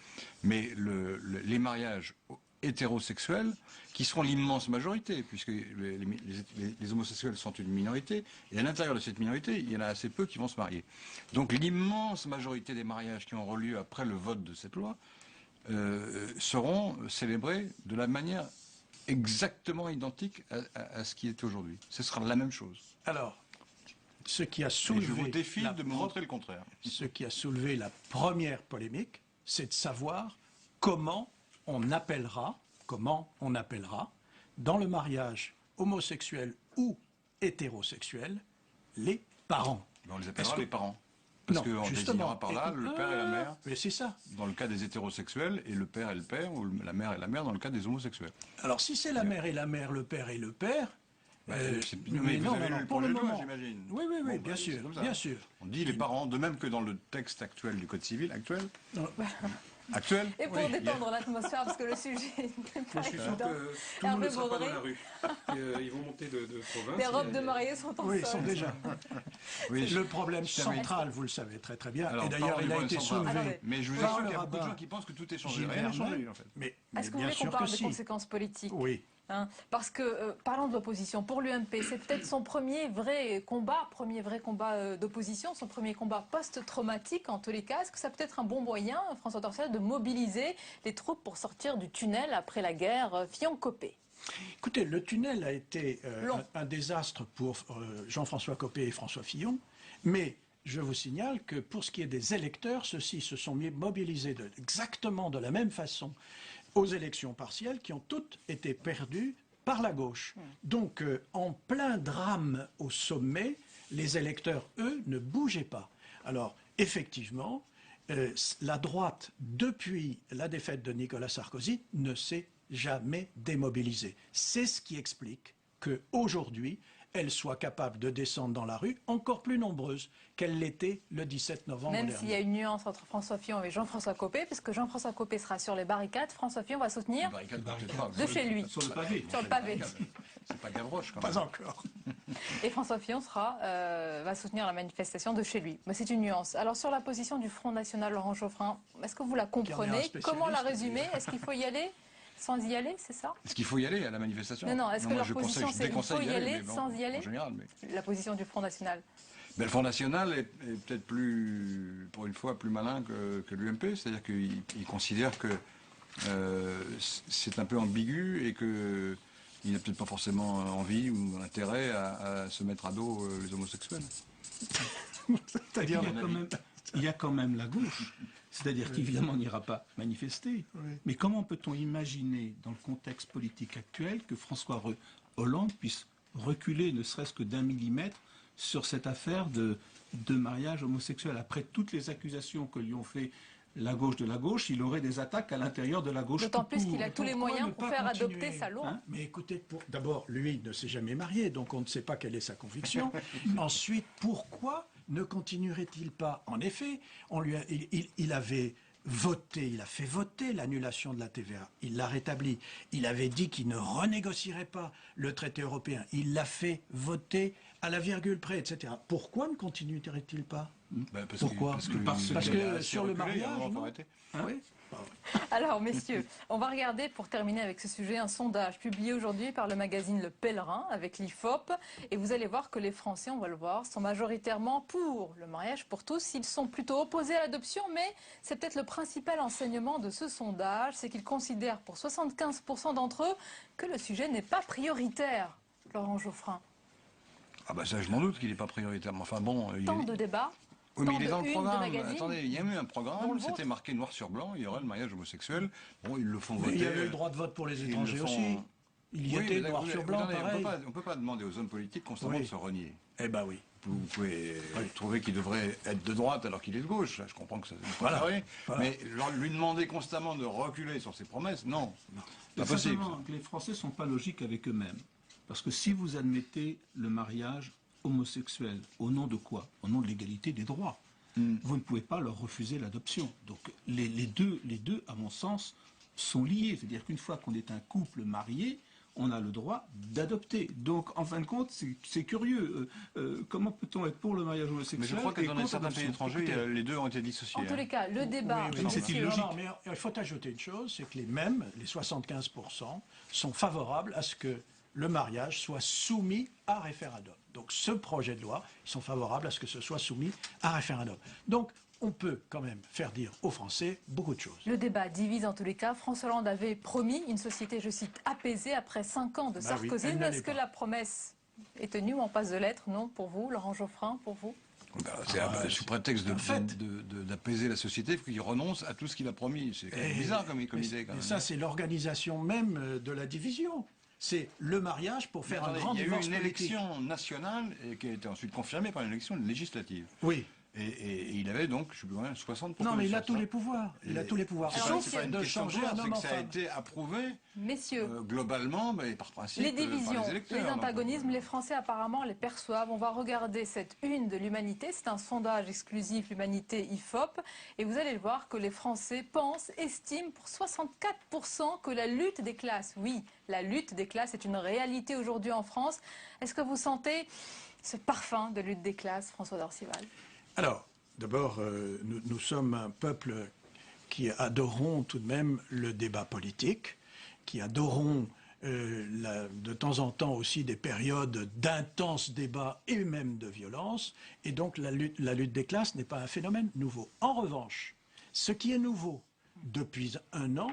Mais les mariages hétérosexuels, qui seront l'immense majorité, puisque les homosexuels sont une minorité, et à l'intérieur de cette minorité, il y en a assez peu qui vont se marier. Donc l'immense majorité des mariages qui auront lieu après le vote de cette loi seront célébrés de la manière exactement identique à ce qui est aujourd'hui. Ce sera la même chose. Alors, ce qui a soulevé... Et je vous défie de me montrer le contraire. Ce qui a soulevé la première polémique, c'est de savoir comment on appellera, dans le mariage homosexuel ou hétérosexuel, les parents. On les appellera les parents. Parce qu'on désignera par là le père et la mère. Mais c'est ça. Dans le cas des hétérosexuels, et le père et le père, ou la mère et la mère dans le cas des homosexuels. Alors si c'est la mère et la mère, le père et le père... mais vous avez lu le projet de loi, j'imagine. Oui, bien sûr, bien sûr. On dit les parents, de même que dans le texte actuel du Code civil actuel. Actuel. Et pour détendre l'atmosphère, parce que le sujet n'est pas Je suis sûr évident. que tout le monde ne sera pas dans la rue. Ils vont monter de province. Les robes de mariée sont en Oui, ils solde. sont déjà. Oui, le problème central, vous le savez très très bien, Alors, et d'ailleurs il a été soulevé. Mais je vous par assure le qu'il y a beaucoup de rabbin gens qui pensent que tout est changé. Gilles Rien n'a changé, Vernet. en fait. Mais Est-ce que vous bien voulez qu'on sûr parle que des si. conséquences politiques? Oui. Hein, parce que, parlons de l'opposition. Pour l'UMP, c'est peut-être son premier vrai combat d'opposition, son premier combat post-traumatique en tous les cas. Est-ce que ça peut être un bon moyen, François Torcel, de mobiliser les troupes pour sortir du tunnel après la guerre Fillon-Copé? Écoutez, le tunnel a été un désastre pour Jean-François Copé et François Fillon, mais je vous signale que pour ce qui est des électeurs, ceux-ci se sont mobilisés exactement de la même façon aux élections partielles qui ont toutes été perdues par la gauche. Donc, en plein drame au sommet, les électeurs, eux, ne bougeaient pas. Alors, effectivement, la droite, depuis la défaite de Nicolas Sarkozy, ne s'est jamais démobilisée. C'est ce qui explique qu'aujourd'hui, elle soit capable de descendre dans la rue encore plus nombreuse qu'elle l'était le 17 novembre dernier. Même s'il y a une nuance entre François Fillon et Jean-François Copé, puisque Jean-François Copé sera sur les barricades, François Fillon va soutenir de chez lui. Sur le pavé. Sur le pavé. C'est pas Gavroche, quand même. Pas encore. Et François Fillon va soutenir la manifestation de chez lui. Mais c'est une nuance. Alors sur la position du Front National, Laurent Geoffrin, est-ce que vous la comprenez? Comment la résumer? Est-ce qu'il faut y aller sans y aller, c'est ça? Est-ce qu'il faut y aller à la manifestation? Non, est-ce que leur position c'est qu'il faut y aller sans y aller? En général, La position du Front National. Le Front National est peut-être plus, pour une fois, plus malin que l'UMP. C'est-à-dire qu'il considère que c'est un peu ambigu et qu'il n'a peut-être pas forcément envie ou intérêt à se mettre à dos les homosexuels. C'est-à-dire il y a quand même la gauche. C'est-à-dire qu'évidemment, on n'ira pas manifester. Oui. Mais comment peut-on imaginer, dans le contexte politique actuel, que François Hollande puisse reculer ne serait-ce que d'1 millimètre sur cette affaire de mariage homosexuel? Après toutes les accusations que lui ont fait la gauche de la gauche, il aurait des attaques à l'intérieur de la gauche. D'autant plus qu'il a tous les moyens pour faire adopter sa loi. Mais écoutez, d'abord, lui ne s'est jamais marié, donc on ne sait pas quelle est sa conviction. Ensuite, pourquoi ne continuerait-il pas? En effet, il avait voté, il a fait voter l'annulation de la TVA. Il l'a rétabli. Il avait dit qu'il ne renégocierait pas le traité européen. Il l'a fait voter à la virgule près, etc. Pourquoi ne continuerait-il pas? Pourquoi? Parce que sur le mariage, non? Oui. Alors, messieurs, on va regarder, pour terminer avec ce sujet, un sondage publié aujourd'hui par le magazine Le Pèlerin avec l'IFOP. Et vous allez voir que les Français, on va le voir, sont majoritairement pour le mariage pour tous. Ils sont plutôt opposés à l'adoption, mais c'est peut-être le principal enseignement de ce sondage, c'est qu'ils considèrent pour 75% d'entre eux que le sujet n'est pas prioritaire. Laurent Geoffrin. Ah bah ça, je m'en doute qu'il n'est pas prioritaire. Mais enfin bon, Tant de débats. Oui, mais il est dans le programme. Attendez, il y a eu un programme, c'était marqué noir sur blanc, il y aurait le mariage homosexuel. Bon, ils le font voter. Il y avait le droit de vote pour les étrangers aussi. Il y était noir sur blanc, pareil. On ne peut pas demander aux hommes politiques constamment de se renier. Eh ben oui. Vous pouvez trouver qu'il devrait être de droite alors qu'il est de gauche. Je comprends que ça voilà. Mais lui demander constamment de reculer sur ses promesses, non. Pas possible. Que les Français ne sont pas logiques avec eux-mêmes. Parce que si vous admettez le mariage homosexuels. Au nom de quoi? Au nom de l'égalité des droits. Vous ne pouvez pas leur refuser l'adoption. Donc les deux, à mon sens, sont liés. C'est-à-dire qu'une fois qu'on est un couple marié, on a le droit d'adopter. Donc, en fin de compte, c'est curieux. Comment peut-on être pour le mariage homosexuel? Mais je crois que dans certains pays étrangers, les deux ont été dissociés. En tous les cas, le débat... c'est illogique. Non, mais il faut ajouter une chose, c'est que les 75%, sont favorables à ce que le mariage soit soumis à référendum. Donc ce projet de loi, ils sont favorables à ce que ce soit soumis à référendum. Donc on peut quand même faire dire aux Français beaucoup de choses. Le débat divise en tous les cas. François Hollande avait promis une société, je cite, apaisée après 5 ans de Sarkozy. Est-ce que la promesse est tenue ou en passe de l'être? Non, pour vous, Laurent Geoffrin, pour vous? Sous prétexte d'apaiser la société, il faut qu'il renonce à tout ce qu'il a promis. C'est bizarre comme idée. Quand même. Ça, c'est l'organisation même de la division. C'est le mariage pour faire un grand divorce politique. Il y a eu une élection nationale et qui a été ensuite confirmée par une élection législative. Oui. Et il avait donc, je sais plus combien, 60 Non, mais il a propositions, tous les pouvoirs. Il a tous les pouvoirs. C'est pas une de question changer de un pouvoir, homme c'est que en ça a femme. été approuvé Messieurs, globalement, mais par principe, les par divisions, les électeurs. les donc, antagonismes, les Français apparemment les perçoivent. On va regarder cette une de l'Humanité. C'est un sondage exclusif, l'Humanité IFOP. Et vous allez voir que les Français pensent, estiment pour 64% que la lutte des classes, oui, la lutte des classes est une réalité aujourd'hui en France. Est-ce que vous sentez ce parfum de lutte des classes, François d'Orcival? Alors, d'abord, nous sommes un peuple qui adorons tout de même le débat politique, qui adorons de temps en temps aussi des périodes d'intenses débats et même de violence. Et donc la lutte des classes n'est pas un phénomène nouveau. En revanche, ce qui est nouveau depuis un an,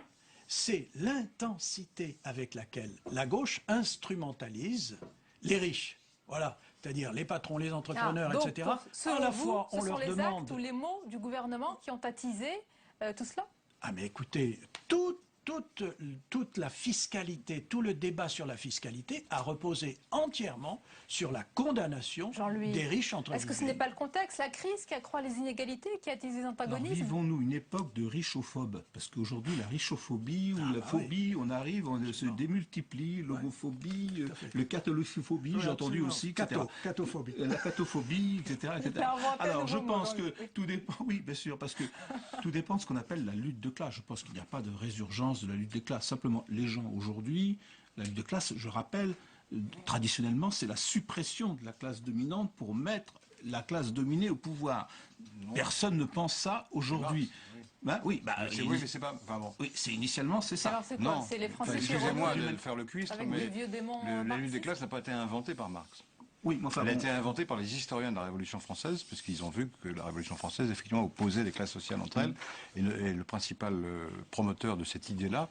c'est l'intensité avec laquelle la gauche instrumentalise les riches. Voilà. C'est-à-dire les patrons, les entrepreneurs, donc, etc. Selon à la vous, fois, on ce leur sont les demande... actes ou les mots du gouvernement qui ont attisé tout cela? Ah mais écoutez, toute la fiscalité, tout le débat sur la fiscalité a reposé entièrement sur la condamnation des riches entre Est-ce que ce n'est pas le contexte, la crise qui accroît les inégalités, qui attise les antagonismes? Vivons-nous une époque de richophobes? Parce qu'aujourd'hui, la richophobie ou la phobie, on se démultiplie, l'homophobie, le catholophobie, j'ai entendu aussi, etc. Catophobie. La catophobie, etc. Alors, je pense que tout dépend, oui, bien sûr, parce que tout dépend de ce qu'on appelle la lutte de classe. Je pense qu'il n'y a pas de résurgence de la lutte des classes. Simplement, les gens aujourd'hui, la lutte de classe, je rappelle, traditionnellement, c'est la suppression de la classe dominante pour mettre la classe dominée au pouvoir. Personne ne pense ça aujourd'hui. Oui, mais c'est pas... Enfin bon. Oui, initialement, c'est ça. Alors c'est quoi? C'est les Français qui excusez-moi de faire le cuistre, avec mais des vieux démons la lutte des classes n'a pas été inventée par Marx. Oui, mais enfin, elle a été inventée par les historiens de la Révolution française, puisqu'ils ont vu que la Révolution française, effectivement, opposait les classes sociales entre elles. Et le principal promoteur de cette idée-là,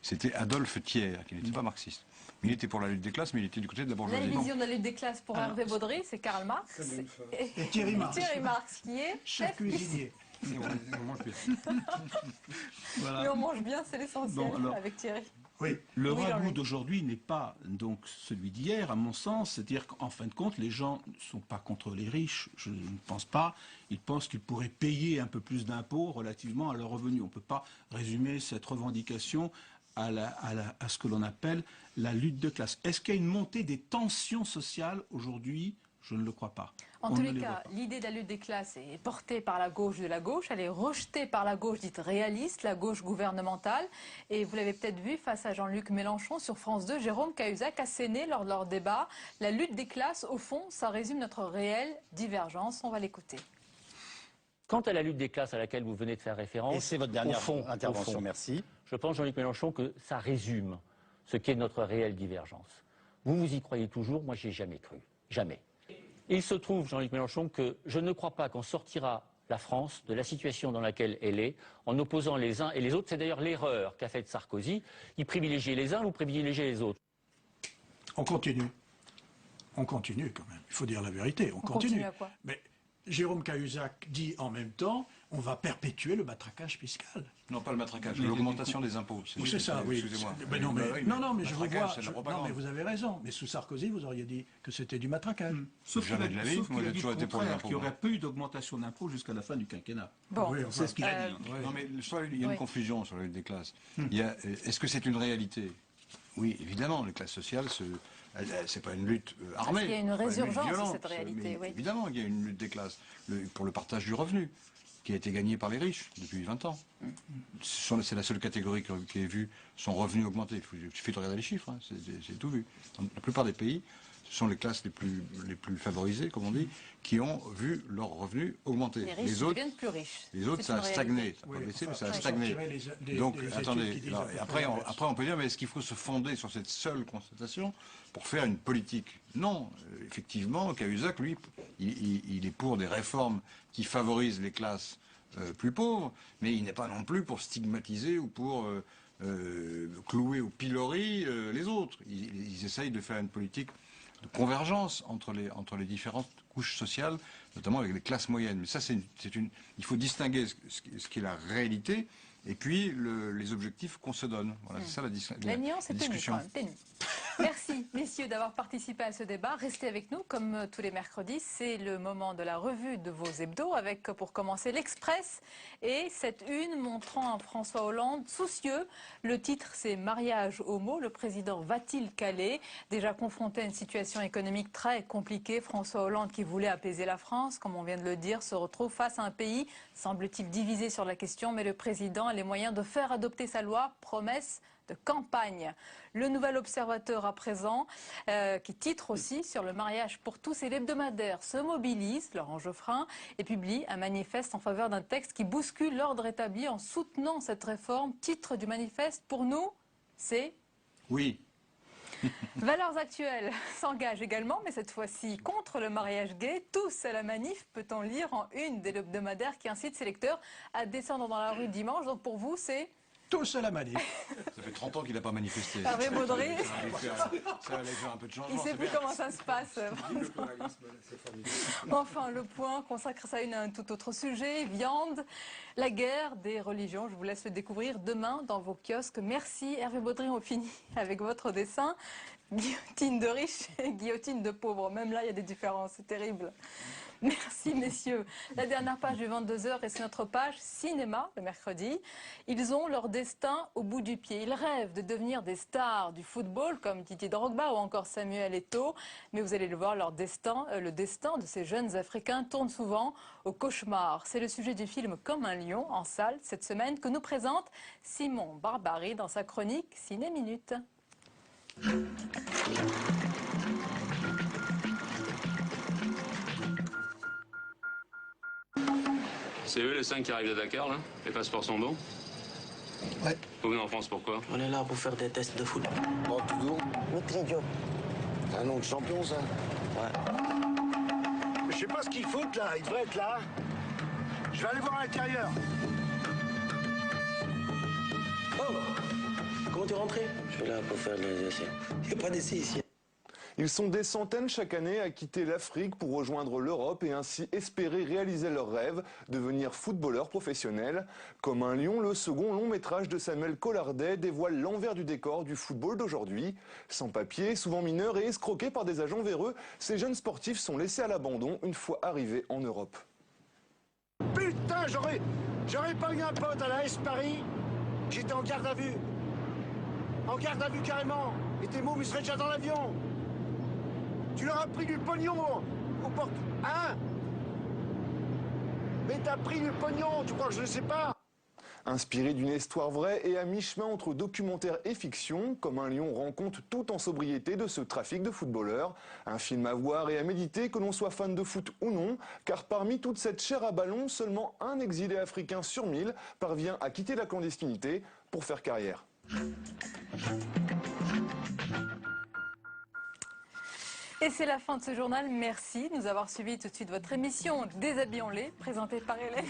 c'était Adolphe Thiers, qui n'était pas marxiste. Il était pour la lutte des classes, mais il était du côté de la bourgeoisie. La vision de la lutte des classes pour Hervé Baudry, c'est Karl Marx et Thierry Marx. Thierry Marx, qui est chef cuisinier. On mange bien. Voilà. Mais on mange bien, c'est l'essentiel, avec Thierry. Oui. Le ragoût d'aujourd'hui n'est pas donc celui d'hier, à mon sens. C'est-à-dire qu'en fin de compte, les gens ne sont pas contre les riches, je ne pense pas. Ils pensent qu'ils pourraient payer un peu plus d'impôts relativement à leurs revenus. On ne peut pas résumer cette revendication à ce que l'on appelle la lutte de classe. Est-ce qu'il y a une montée des tensions sociales aujourd'hui? Je ne le crois pas. En tous les cas, l'idée de la lutte des classes est portée par la gauche de la gauche. Elle est rejetée par la gauche dite réaliste, la gauche gouvernementale. Et vous l'avez peut-être vu face à Jean-Luc Mélenchon sur France 2, Jérôme Cahuzac a asséné lors de leur débat. La lutte des classes, au fond, ça résume notre réelle divergence. On va l'écouter. Quant à la lutte des classes à laquelle vous venez de faire référence, et c'est votre dernière intervention, merci. Je pense, Jean-Luc Mélenchon, que ça résume ce qu'est notre réelle divergence. Vous y croyez toujours, moi j'y ai jamais cru. Jamais. Il se trouve, Jean-Luc Mélenchon, que je ne crois pas qu'on sortira la France de la situation dans laquelle elle est en opposant les uns et les autres. C'est d'ailleurs l'erreur qu'a faite Sarkozy. Il privilégiait les uns ou privilégiait les autres. On continue. On continue quand même. Il faut dire la vérité. On continue. À quoi? Mais Jérôme Cahuzac dit en même temps, on va perpétuer le matraquage fiscal. Non, pas le matraquage, l'augmentation des impôts. Oui, c'est ça, oui. Excusez-moi. Non, mais je vous vois. Non, mais vous avez raison. Mais sous Sarkozy, vous auriez dit que c'était du matracage. Sauf qu'il a dit qu'il n'y aurait pas eu d'augmentation d'impôts jusqu'à la fin du quinquennat. Bon, oui, c'est ce qu'il a dit. Non, mais il y a une confusion sur la lutte des classes. Est-ce que c'est une réalité? Oui, évidemment, les classes sociales, c'est pas une lutte armée. Il y a une résurgence de cette réalité, oui. Évidemment, il y a une lutte des classes pour le partage du revenu, qui a été gagné par les riches depuis 20 ans. C'est la seule catégorie qui ait vu son revenu augmenter. Il suffit de regarder les chiffres, hein, c'est tout vu. Dans la plupart des pays, ce sont les classes les plus favorisées, comme on dit, qui ont vu leur revenu augmenter. Les riches deviennent plus riches. Les autres, ça a stagné. Ça n'a pas baissé, mais ça a stagné. Donc, attendez, après on peut dire, mais est-ce qu'il faut se fonder sur cette seule constatation pour faire une politique? Non, effectivement, Cahuzac, lui, il est pour des réformes qui favorisent les classes plus pauvres, mais il n'est pas non plus pour stigmatiser ou pour clouer au pilori les autres. Ils essayent de faire une politique de convergence entre les différentes couches sociales, notamment avec les classes moyennes. Mais ça, il faut distinguer ce qui est la réalité et puis les objectifs qu'on se donne. Voilà, c'est ça la discussion. La nuance est ténue, quand même, ténue. Merci, messieurs, d'avoir participé à ce débat. Restez avec nous, comme tous les mercredis. C'est le moment de la revue de vos hebdos, avec, pour commencer, l'Express et cette une montrant un François Hollande soucieux. Le titre, c'est « Mariage homo ». Le président va-t-il caler? Déjà confronté à une situation économique très compliquée, François Hollande, qui voulait apaiser la France, comme on vient de le dire, se retrouve face à un pays, semble-t-il, divisé sur la question, mais le président a les moyens de faire adopter sa loi, promesse de campagne. Le Nouvel Observateur à présent, qui titre aussi sur le mariage pour tous, et l'hebdomadaire se mobilise, Laurent Geoffrin, et publie un manifeste en faveur d'un texte qui bouscule l'ordre établi en soutenant cette réforme. Titre du manifeste, pour nous, c'est... Oui. Valeurs actuelles s'engage également, mais cette fois-ci contre le mariage gay. Tous à la manif, peut-on lire en une de l'hebdomadaire qui incite ses lecteurs à descendre dans la rue dimanche. Donc pour vous, c'est... Tous à la manif. Ça fait 30 ans qu'il n'a pas manifesté. Hervé Baudry. Ça allait faire un peu de changement. Il ne sait plus comment ça se passe. Enfin, Le Point consacre sa une à un tout autre sujet, viande, la guerre des religions. Je vous laisse le découvrir demain dans vos kiosques. Merci Hervé Baudry, on finit avec votre dessin. Guillotine de riches et guillotine de pauvres. Même là, il y a des différences, c'est terrible. Merci messieurs. La dernière page du 22h et c'est notre page cinéma le mercredi. Ils ont leur destin au bout du pied. Ils rêvent de devenir des stars du football comme Didier Drogba ou encore Samuel Eto'o. Mais vous allez le voir, leur destin, le destin de ces jeunes Africains tourne souvent au cauchemar. C'est le sujet du film Comme un lion en salle cette semaine que nous présente Simon Barbary dans sa chronique Ciné Minute. C'est eux les 5 qui arrivent de Dakar, là? Les passeports sont bons? Ouais. Vous venez en France pourquoi? On est là pour faire des tests de foot. Bon, tout doux. Mitri Diop. C'est un nom de champion, ça? Ouais. Je sais pas ce qu'il faut là, il devrait être là. Je vais aller voir à l'intérieur. Oh! Comment t'es rentré? Je suis là pour faire les essais. Il n'y a pas d'essais ici. Ils sont des centaines chaque année à quitter l'Afrique pour rejoindre l'Europe et ainsi espérer réaliser leur rêve, devenir footballeur professionnel. Comme un lion, le second long métrage de Samuel Collardet dévoile l'envers du décor du football d'aujourd'hui. Sans papier, souvent mineurs et escroqués par des agents véreux, ces jeunes sportifs sont laissés à l'abandon une fois arrivés en Europe. Putain, j'aurais pas eu un pote à la S Paris. J'étais en garde à vue. En garde à vue carrément. Et tes mots, ils seraient déjà dans l'avion. Tu leur as pris du pognon au port... Hein? Mais t'as pris du pognon, tu crois que je ne sais pas? Inspiré d'une histoire vraie et à mi-chemin entre documentaire et fiction, Comme un lion rend compte tout en sobriété de ce trafic de footballeurs. Un film à voir et à méditer, que l'on soit fan de foot ou non, car parmi toute cette chair à ballon, seulement un exilé africain sur 1000 parvient à quitter la clandestinité pour faire carrière. Et c'est la fin de ce journal. Merci de nous avoir suivis. Tout de suite votre émission Déshabillons-les, présentée par Hélène.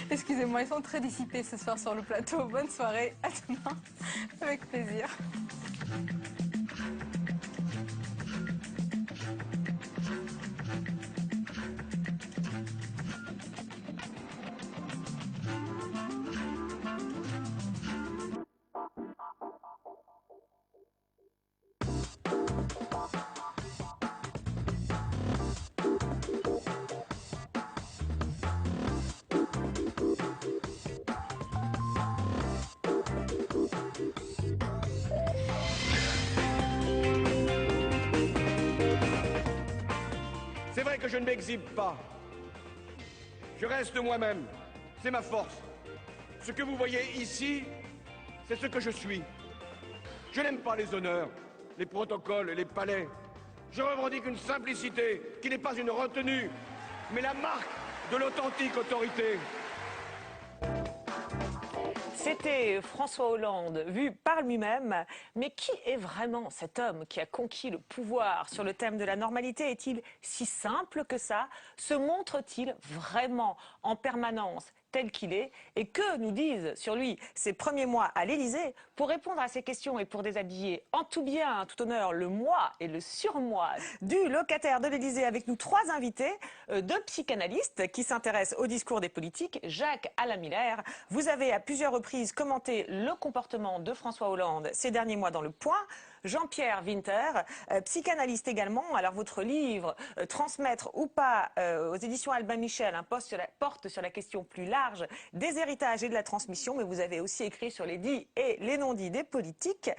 Excusez-moi, ils sont très dissipés ce soir sur le plateau. Bonne soirée, à demain, avec plaisir. C'est vrai que je ne m'exhibe pas. Je reste moi-même. C'est ma force. Ce que vous voyez ici, c'est ce que je suis. Je n'aime pas les honneurs, les protocoles, les palais. Je revendique une simplicité qui n'est pas une retenue, mais la marque de l'authentique autorité. C'était François Hollande, vu par lui-même. Mais qui est vraiment cet homme qui a conquis le pouvoir sur le thème de la normalité? Est-il si simple que ça? Se montre-t-il vraiment en permanence tel qu'il est et que nous disent sur lui ses premiers mois à l'Élysée. Pour répondre à ces questions et pour déshabiller en tout bien, en tout honneur, le moi et le surmoi du locataire de l'Élysée, avec nous 3 invités, 2 psychanalystes qui s'intéressent au discours des politiques. Jacques Alain Miller, vous avez à plusieurs reprises commenté le comportement de François Hollande ces derniers mois dans Le Point. Jean-Pierre Winter, psychanalyste également. Alors votre livre, Transmettre ou pas, aux éditions Albin Michel, porte sur la question plus large des héritages et de la transmission, mais vous avez aussi écrit sur les dits et les non-dits des politiques.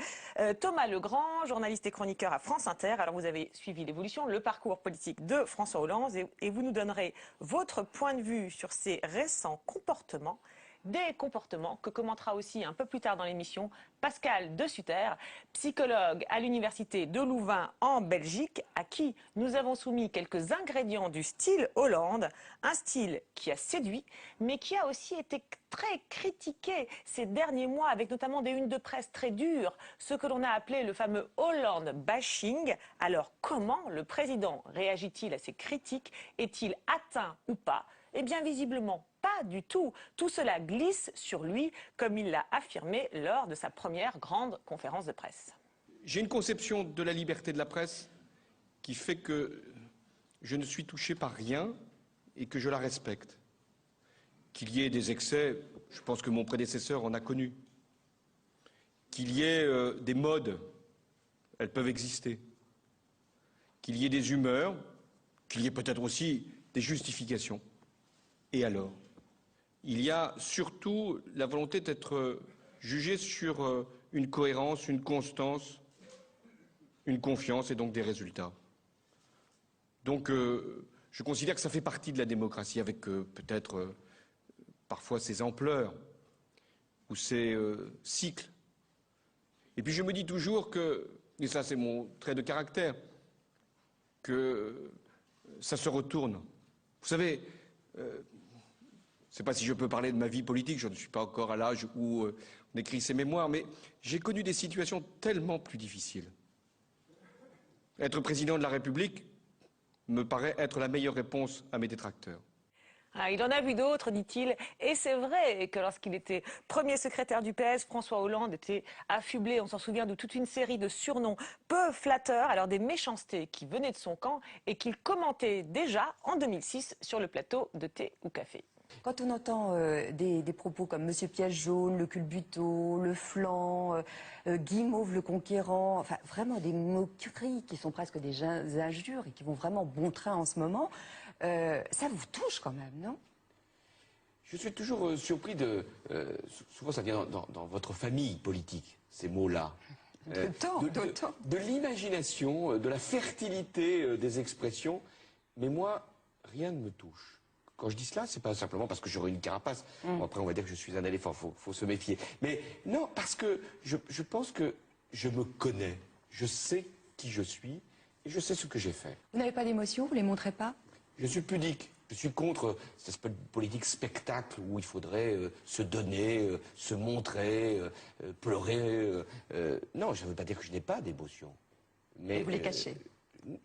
Thomas Legrand, journaliste et chroniqueur à France Inter. Alors vous avez suivi l'évolution, le parcours politique de François Hollande et vous nous donnerez votre point de vue sur ses récents comportements. Des comportements que commentera aussi un peu plus tard dans l'émission Pascal De Sutter, psychologue à l'université de Louvain en Belgique, à qui nous avons soumis quelques ingrédients du style Hollande, un style qui a séduit, mais qui a aussi été très critiqué ces derniers mois, avec notamment des unes de presse très dures, ce que l'on a appelé le fameux Hollande bashing. Alors comment le président réagit-il à ces critiques? Est-il atteint ou pas? Eh bien visiblement pas du tout. Tout cela glisse sur lui, comme il l'a affirmé lors de sa première grande conférence de presse. J'ai une conception de la liberté de la presse qui fait que je ne suis touché par rien et que je la respecte. Qu'il y ait des excès, je pense que mon prédécesseur en a connu. Qu'il y ait des modes, elles peuvent exister. Qu'il y ait des humeurs, qu'il y ait peut-être aussi des justifications. Et alors? Il y a surtout la volonté d'être jugé sur une cohérence, une constance, une confiance et donc des résultats. Donc je considère que ça fait partie de la démocratie avec peut-être parfois ses ampleurs ou ses cycles. Et puis je me dis toujours que, et ça c'est mon trait de caractère, que ça se retourne. Vous savez, je ne sais pas si je peux parler de ma vie politique, je ne suis pas encore à l'âge où on écrit ses mémoires, mais j'ai connu des situations tellement plus difficiles. Être président de la République me paraît être la meilleure réponse à mes détracteurs. Ah, il en a vu d'autres, dit-il, et c'est vrai que lorsqu'il était premier secrétaire du PS, François Hollande était affublé, on s'en souvient, de toute une série de surnoms peu flatteurs, alors des méchancetés qui venaient de son camp et qu'il commentait déjà en 2006 sur le plateau de Thé ou Café. Quand on entend des propos comme Monsieur Piège jaune, le culbuto, le flanc, Guimauve le conquérant, enfin vraiment des moqueries qui sont presque des injures et qui vont vraiment bon train en ce moment, ça vous touche quand même, non? Je suis toujours surpris de... souvent ça vient dans votre famille politique, ces mots-là. De l'imagination, de la fertilité des expressions. Mais moi, rien ne me touche. Quand je dis cela, c'est pas simplement parce que j'aurai une carapace. Bon, après, on va dire que je suis un éléphant, faut se méfier. Mais non, parce que je pense que je me connais. Je sais qui je suis et je sais ce que j'ai fait. Vous n'avez pas d'émotion, vous ne les montrez pas? Je suis pudique. Je suis contre cette espèce de politique spectacle où il faudrait se donner, se montrer, pleurer. Non, ça ne veut pas dire que je n'ai pas d'émotion. Mais vous les cachez?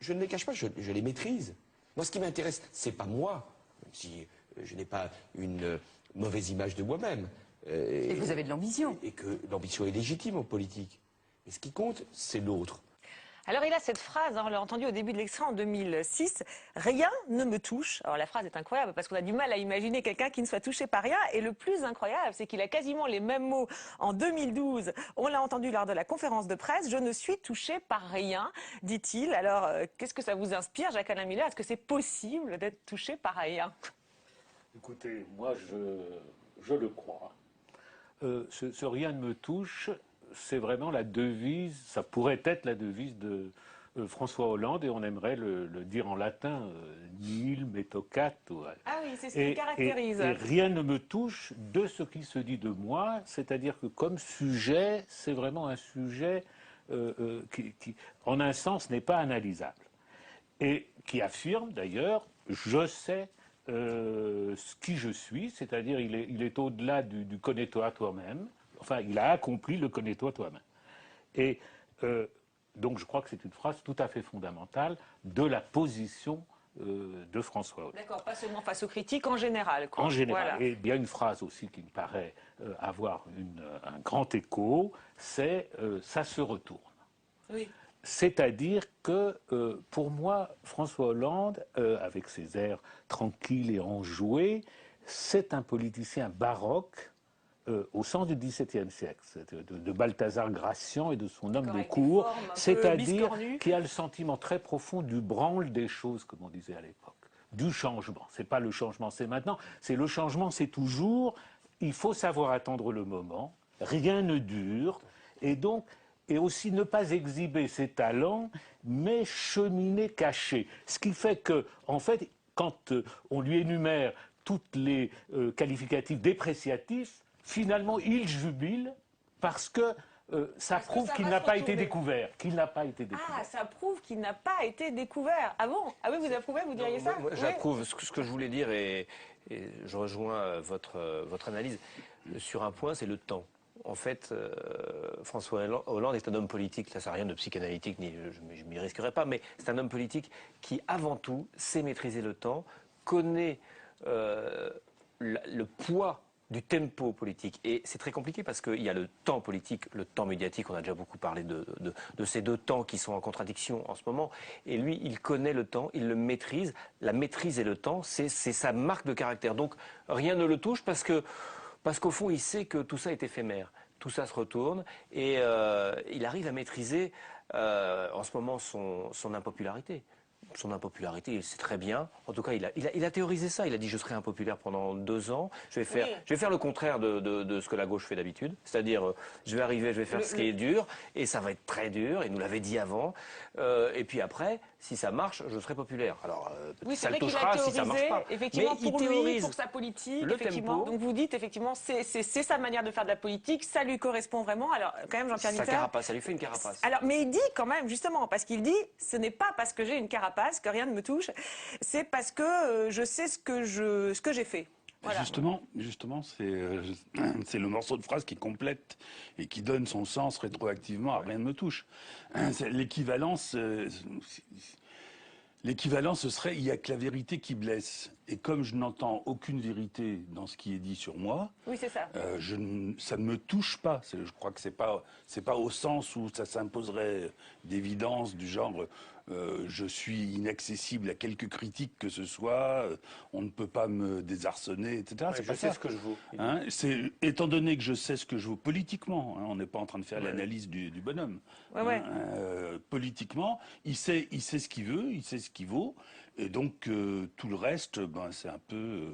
Je ne les cache pas, je les maîtrise. Moi, ce qui m'intéresse, c'est pas moi, même si je n'ai pas une mauvaise image de moi-même. Et vous avez de l'ambition. Et que l'ambition est légitime en politique. Mais ce qui compte, c'est l'autre. Alors il a cette phrase, on l'a entendu au début de l'extrait en 2006, « Rien ne me touche ». Alors la phrase est incroyable parce qu'on a du mal à imaginer quelqu'un qui ne soit touché par rien. Et le plus incroyable, c'est qu'il a quasiment les mêmes mots en 2012. On l'a entendu lors de la conférence de presse, « Je ne suis touché par rien », dit-il. Alors qu'est-ce que ça vous inspire, Jacques Alain Miller? Est-ce que c'est possible d'être touché par rien? Écoutez, moi je le crois. Ce rien ne me touche, c'est vraiment la devise, ça pourrait être la devise de François Hollande, et on aimerait le dire en latin, nihil me toccat. Ah oui, c'est ce qui caractérise. Et rien ne me touche de ce qui se dit de moi, c'est-à-dire que comme sujet, c'est vraiment un sujet qui, en un sens, n'est pas analysable. Et qui affirme d'ailleurs, je sais qui je suis, c'est-à-dire il est au-delà du connais-toi toi-même. Enfin, il a accompli le connais-toi toi-même. Et donc, je crois que c'est une phrase tout à fait fondamentale de la position de François Hollande. D'accord, pas seulement face aux critiques, en général. Quoi. En général. Voilà. Et il y a une phrase aussi qui me paraît avoir un grand écho, c'est ça se retourne. Oui. C'est-à-dire que, pour moi, François Hollande, avec ses airs tranquilles et enjoués, c'est un politicien baroque au sens du XVIIe siècle, de Balthazar Gracian et de son homme de cour, c'est-à-dire qui a le sentiment très profond du branle des choses, comme on disait à l'époque, du changement. C'est pas le changement, c'est maintenant, c'est le changement, c'est toujours. Il faut savoir attendre le moment, rien ne dure, et donc... Et aussi ne pas exhiber ses talents, mais cheminer caché. Ce qui fait que, en fait, quand on lui énumère toutes les qualificatifs dépréciatifs, finalement, il jubile parce que ça prouve qu'il n'a pas été découvert. Ah, ça prouve qu'il n'a pas été découvert. Ah bon? Ah oui, vous approuvez, vous diriez ça? Moi, j'approuve. Ce que je voulais dire, et je rejoins votre analyse, sur un point, c'est le temps. En fait, François Hollande est un homme politique, ça n'a rien de psychanalytique, ni je m'y risquerai pas, mais c'est un homme politique qui, avant tout, sait maîtriser le temps, connaît le poids du tempo politique. Et c'est très compliqué parce qu'il y a le temps politique, le temps médiatique, on a déjà beaucoup parlé de ces deux temps qui sont en contradiction en ce moment, et lui, il connaît le temps, il le maîtrise, la maîtrise et le temps, c'est sa marque de caractère. Donc, rien ne le touche parce qu'au fond, il sait que tout ça est éphémère. Tout ça se retourne et il arrive à maîtriser en ce moment son impopularité. Son impopularité, il sait très bien. En tout cas, il a théorisé ça. Il a dit je serai impopulaire pendant 2 ans. Je vais faire le contraire de ce que la gauche fait d'habitude. C'est-à-dire, je vais arriver, je vais faire ce qui est dur et ça va être très dur. Il nous l'avait dit avant. Et puis après, si ça marche, je serai populaire. Alors, ça le touchera si ça marche pas. Effectivement, mais pour lui, pour sa politique, effectivement. Donc vous dites effectivement, c'est sa manière de faire de la politique. Ça lui correspond vraiment. Alors quand même, Jean-Pierre Litter. Sa carapace, ça lui fait une carapace. Alors, mais il dit quand même justement parce qu'il dit, ce n'est pas parce que j'ai une carapace que rien ne me touche, c'est parce que je sais ce que j'ai fait. Voilà. Justement, c'est le morceau de phrase qui complète et qui donne son sens rétroactivement à rien ne me touche. L'équivalence, ce serait il n'y a que la vérité qui blesse. Et comme je n'entends aucune vérité dans ce qui est dit sur moi, oui, c'est ça. Ça ne me touche pas. Je crois que c'est pas au sens où ça s'imposerait d'évidence du genre je suis inaccessible à quelque critique que ce soit, on ne peut pas me désarçonner, etc. Ouais, c'est pas sais ça. Ce que je vaux. Étant donné que je sais ce que je vaux politiquement, on n'est pas en train de faire l'analyse du bonhomme. Politiquement, il sait ce qu'il veut, il sait ce qu'il vaut, et donc tout le reste, c'est un peu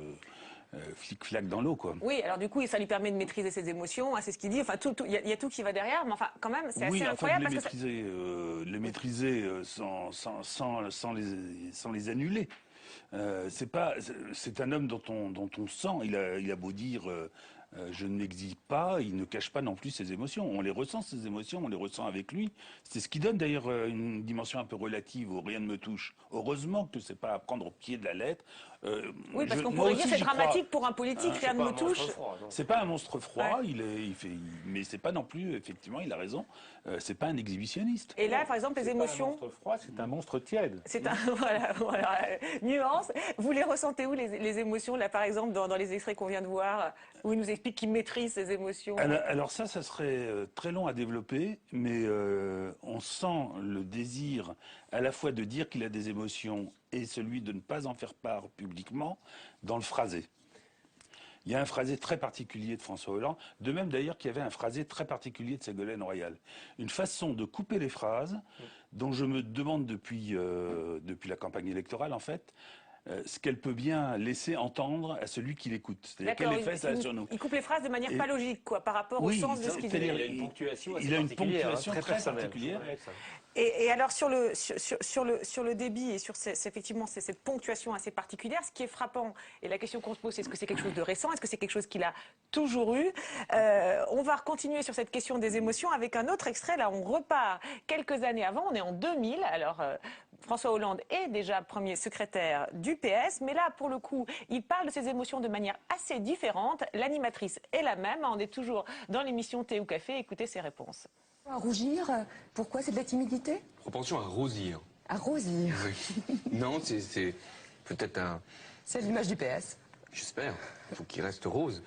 flic-flac dans l'eau, quoi. Oui, alors du coup, ça lui permet de maîtriser ses émotions, hein, c'est ce qu'il dit. Enfin, il y a tout qui va derrière, mais enfin, quand même, c'est assez incroyable. Les maîtriser sans les annuler. C'est un homme dont on sent. Il a beau dire. Je ne m'exhibe pas, il ne cache pas non plus ses émotions. On les ressent, ces émotions, on les ressent avec lui. C'est ce qui donne d'ailleurs une dimension un peu relative au rien ne me touche. Heureusement que c'est pas à prendre au pied de la lettre. Oui, parce qu'on pourrait dire c'est dramatique pour un politique, rien ne me touche. C'est pas un monstre froid, mais c'est pas non plus, effectivement, il a raison, c'est pas un exhibitionniste. Et là, par exemple, les émotions. C'est pas un monstre froid, c'est un monstre tiède. C'est un voilà, nuance. Vous les ressentez où les émotions là, par exemple, dans les extraits qu'on vient de voir, où il nous explique qu'il maîtrise ses émotions? Alors ça serait très long à développer, mais on sent le désir à la fois de dire qu'il a des émotions et celui de ne pas en faire part publiquement dans le phrasé. Il y a un phrasé très particulier de François Hollande, de même d'ailleurs qu'il y avait un phrasé très particulier de Ségolène Royal. Une façon de couper les phrases dont je me demande depuis la campagne électorale, en fait, ce qu'elle peut bien laisser entendre à celui qui l'écoute. C'est-à-dire qu'elle les fait ça sur nous. Il coupe les phrases de manière pas logique, quoi, par rapport au sens de ce qu'il dit. Il a une ponctuation assez très particulière. Et alors sur le débit et sur effectivement cette ponctuation assez particulière, ce qui est frappant, et la question qu'on se pose, c'est est-ce que c'est quelque chose de récent, est-ce que c'est quelque chose qu'il a toujours eu? On va continuer sur cette question des émotions avec un autre extrait. Là, on repart quelques années avant, on est en 2000. Alors François Hollande est déjà premier secrétaire du PS, mais là, pour le coup, il parle de ses émotions de manière assez différente. L'animatrice est la même, on est toujours dans l'émission Thé ou Café, écoutez ses réponses. À rougir, pourquoi? C'est de la timidité? Propension à rosir. À Rosy. Oui. Non, c'est peut-être un... C'est l'image du PS. J'espère. Il faut qu'il reste rose.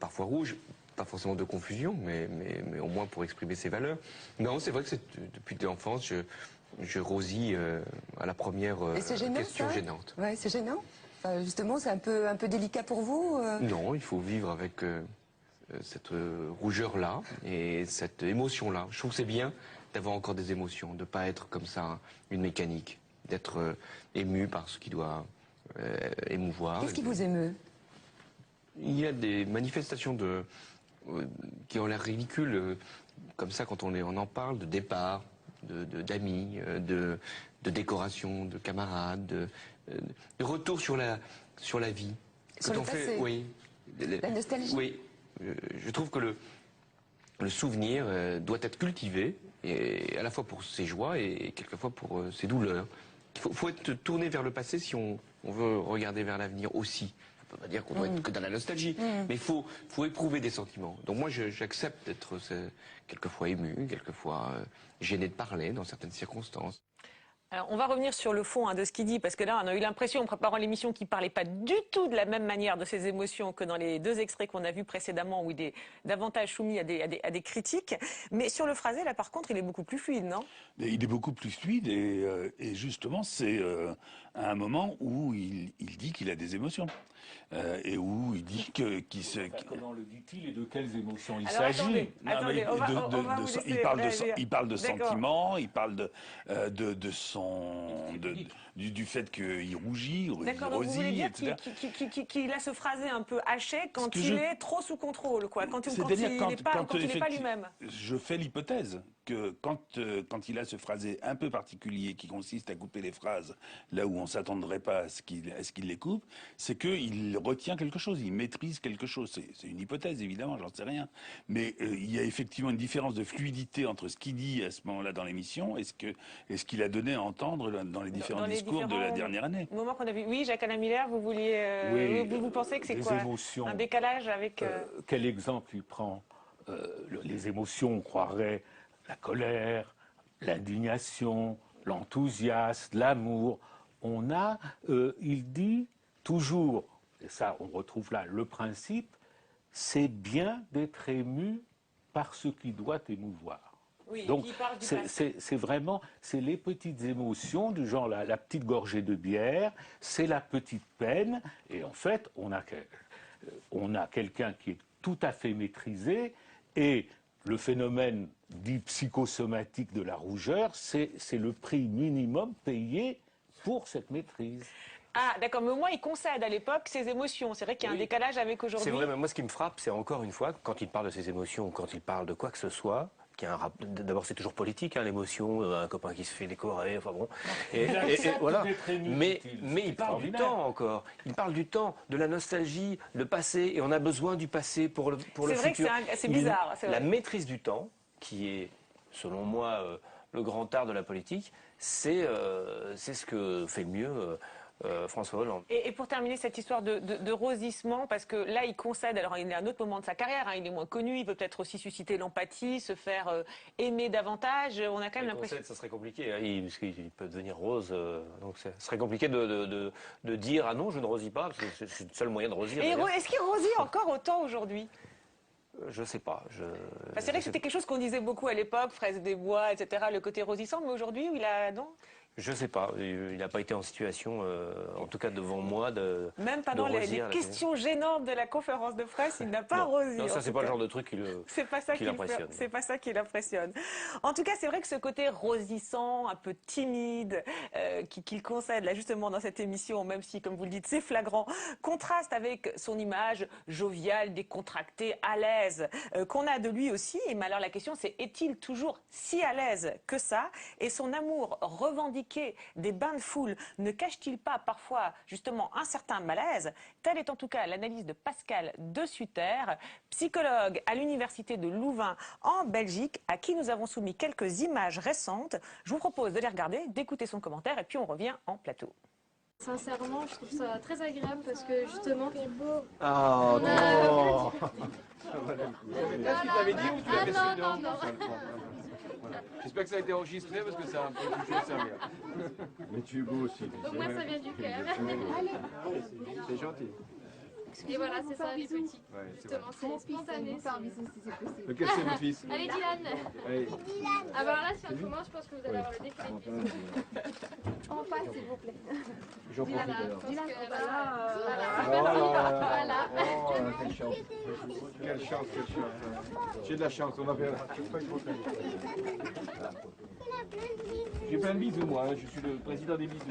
Parfois rouge. Pas forcément de confusion, mais au moins pour exprimer ses valeurs. Non, c'est vrai que depuis l'enfance, je rosis à la première question gênante. Ouais, c'est gênant. Enfin, justement, c'est un peu délicat pour vous. Non, il faut vivre avec cette rougeur-là et cette émotion-là. Je trouve que c'est bien d'avoir encore des émotions, de ne pas être comme ça une mécanique, d'être ému par ce qui doit émouvoir. Qu'est-ce qui vous émeut? Il y a des manifestations qui ont l'air ridicules, comme ça quand on en parle, de départ, d'amis, de décoration, de camarades, de retour sur la vie. Sur le passé. Oui. La nostalgie. Oui. Je trouve que le souvenir doit être cultivé, et à la fois pour ses joies et quelquefois pour ses douleurs. Il faut être tourné vers le passé si on veut regarder vers l'avenir aussi. On ne peut pas dire qu'on doit être que dans la nostalgie, mais il faut éprouver des sentiments. Donc moi, j'accepte d'être quelquefois ému, quelquefois gêné de parler dans certaines circonstances. Alors, on va revenir sur le fond de ce qu'il dit, parce que là, on a eu l'impression, en préparant l'émission, qu'il ne parlait pas du tout de la même manière de ses émotions que dans les deux extraits qu'on a vus précédemment, où il est davantage soumis à des critiques. Mais sur le phrasé, là, par contre, il est beaucoup plus fluide, non? Il est beaucoup plus fluide, et justement, c'est à un moment où il dit qu'il a des émotions. Et où il dit Comment le dit-il et de quelles émotions il Alors, s'agit? Il parle de sentiments, il parle du fait qu'il rougit, d'accord, donc vous voulez dire qu'il a ce phrasé un peu haché quand il est trop sous contrôle, quoi, quand il n'est pas lui-même. Je fais l'hypothèse que quand il a ce phrasé un peu particulier qui consiste à couper les phrases là où on ne s'attendrait pas à ce qu'il les coupe, c'est qu'il retient quelque chose, il maîtrise quelque chose. C'est une hypothèse, évidemment, j'en sais rien. Mais il y a effectivement une différence de fluidité entre ce qu'il dit à ce moment-là dans l'émission et ce qu'il a donné à entendre dans les différents discours de la dernière année. Au moment qu'on a vu. Oui, Jacques Alain Miller, vous vouliez... vous pensez que c'est quoi émotions. Un décalage avec... Quel exemple il prend? Les émotions, on croirait la colère, l'indignation, l'enthousiasme, l'amour. Il dit toujours, et ça on retrouve là le principe, c'est bien d'être ému par ce qui doit émouvoir. Oui, donc c'est vraiment, c'est les petites émotions du genre la petite gorgée de bière, c'est la petite peine, et en fait on a quelqu'un qui est tout à fait maîtrisé, et le phénomène dit psychosomatique de la rougeur, c'est le prix minimum payé pour cette maîtrise. Ah, d'accord, mais au moins il concède à l'époque ses émotions. C'est vrai qu'il y a un décalage avec aujourd'hui. C'est vrai, mais moi ce qui me frappe, c'est encore une fois, quand il parle de ses émotions, ou quand il parle de quoi que ce soit, d'abord c'est toujours politique, l'émotion, un copain qui se fait décorer, enfin bon. Et voilà. Mais il parle du temps encore. Il parle du temps, de la nostalgie, le passé, et on a besoin du passé pour le futur. C'est vrai que c'est bizarre. La maîtrise du temps, qui est, selon moi, le grand art de la politique, c'est ce que fait le mieux François Hollande. Et pour terminer cette histoire de rosissement, parce que là il concède, alors il est à un autre moment de sa carrière, il est moins connu, il peut peut-être aussi susciter l'empathie, se faire aimer davantage, on a quand même l'impression... Ça serait compliqué, parce qu'il peut devenir rose, donc ce serait compliqué de dire « Ah non, je ne rosis pas », parce que c'est le seul moyen de rosir. Et est-ce qu'il rosit encore autant aujourd'hui ? Je sais pas. C'est vrai que c'était quelque chose qu'on disait beaucoup à l'époque, fraises des bois, etc., le côté rosissant, mais aujourd'hui, il a... non ? Je sais pas. Il n'a pas été en situation, en tout cas devant moi, de même pendant les questions gênantes de la conférence de presse, il n'a pas rosé. Non, ça c'est pas le genre de truc qui l'impressionne. C'est pas ça qui l'impressionne. En tout cas, c'est vrai que ce côté rosissant, un peu timide, qu'il concède là justement dans cette émission, même si, comme vous le dites, c'est flagrant, contraste avec son image joviale, décontractée, à l'aise, qu'on a de lui aussi. Et alors la question, c'est est-il toujours si à l'aise que ça? Et son amour revendiqué des bains de foule ne cache-t-il pas parfois justement un certain malaise? Telle est en tout cas l'analyse de Pascal De Sutter, psychologue à l'université de Louvain en Belgique, à qui nous avons soumis quelques images récentes. Je vous propose de les regarder, d'écouter son commentaire et puis on revient en plateau. Sincèrement, je trouve ça très agréable parce que justement... C'est beau. Oh non. Est-ce que tu l'avais dit ou tu l'avais su? Non. Voilà. J'espère que ça a été enregistré parce que ça a un peu touché à servir. Mais tu es beau aussi. Au moins ça vient du cœur. C'est gentil. Et voilà, c'est ça les petits. Ouais, c'est Justement, c'est spontané. Lequel c'est mon fils? Allez Dylan. Allez. Ah bah alors là, si on commence, je pense que vous allez avoir le défilé de bisous. En face, s'il vous plaît. J'en profite alors. Dylan, Voilà. Oh, quelle chance. Quelle chance, quelle chance. J'ai de la chance, on va faire. J'ai plein de bisous, moi. Je suis le président des bisous.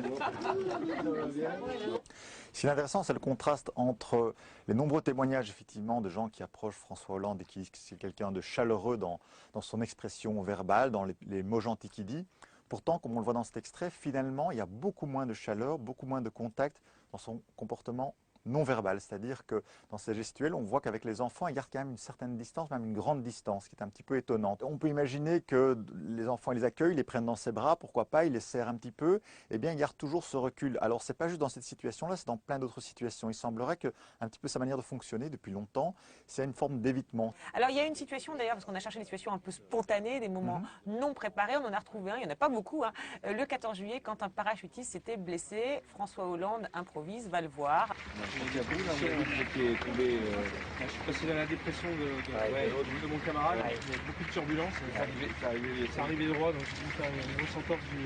Ce qui est intéressant, c'est le contraste entre les nombreux témoignages, effectivement, de gens qui approchent François Hollande et qui disent que c'est quelqu'un de chaleureux dans son expression verbale, dans les mots gentils qu'il dit. Pourtant, comme on le voit dans cet extrait, finalement, il y a beaucoup moins de chaleur, beaucoup moins de contact dans son comportement non verbal. C'est-à-dire que dans ces gestuels, on voit qu'avec les enfants, ils gardent quand même une certaine distance, même une grande distance, qui est un petit peu étonnante. On peut imaginer que les enfants les accueillent, les prennent dans ses bras, pourquoi pas, ils les serrent un petit peu, eh bien, ils gardent toujours ce recul. Alors, c'est pas juste dans cette situation-là, c'est dans plein d'autres situations. Il semblerait que, un petit peu sa manière de fonctionner depuis longtemps, c'est une forme d'évitement. Alors il y a une situation d'ailleurs, parce qu'on a cherché des situations un peu spontanées, des moments non préparés, on en a retrouvé un, il n'y en a pas beaucoup. Hein. Le 14 juillet, quand un parachutiste s'était blessé, François Hollande improvise, va le voir. Qui est tombé, je suis passé dans la dépression de mon camarade, il y a beaucoup de turbulences, ça arrivait droit, donc j'ai dû faire une grosse entorse du...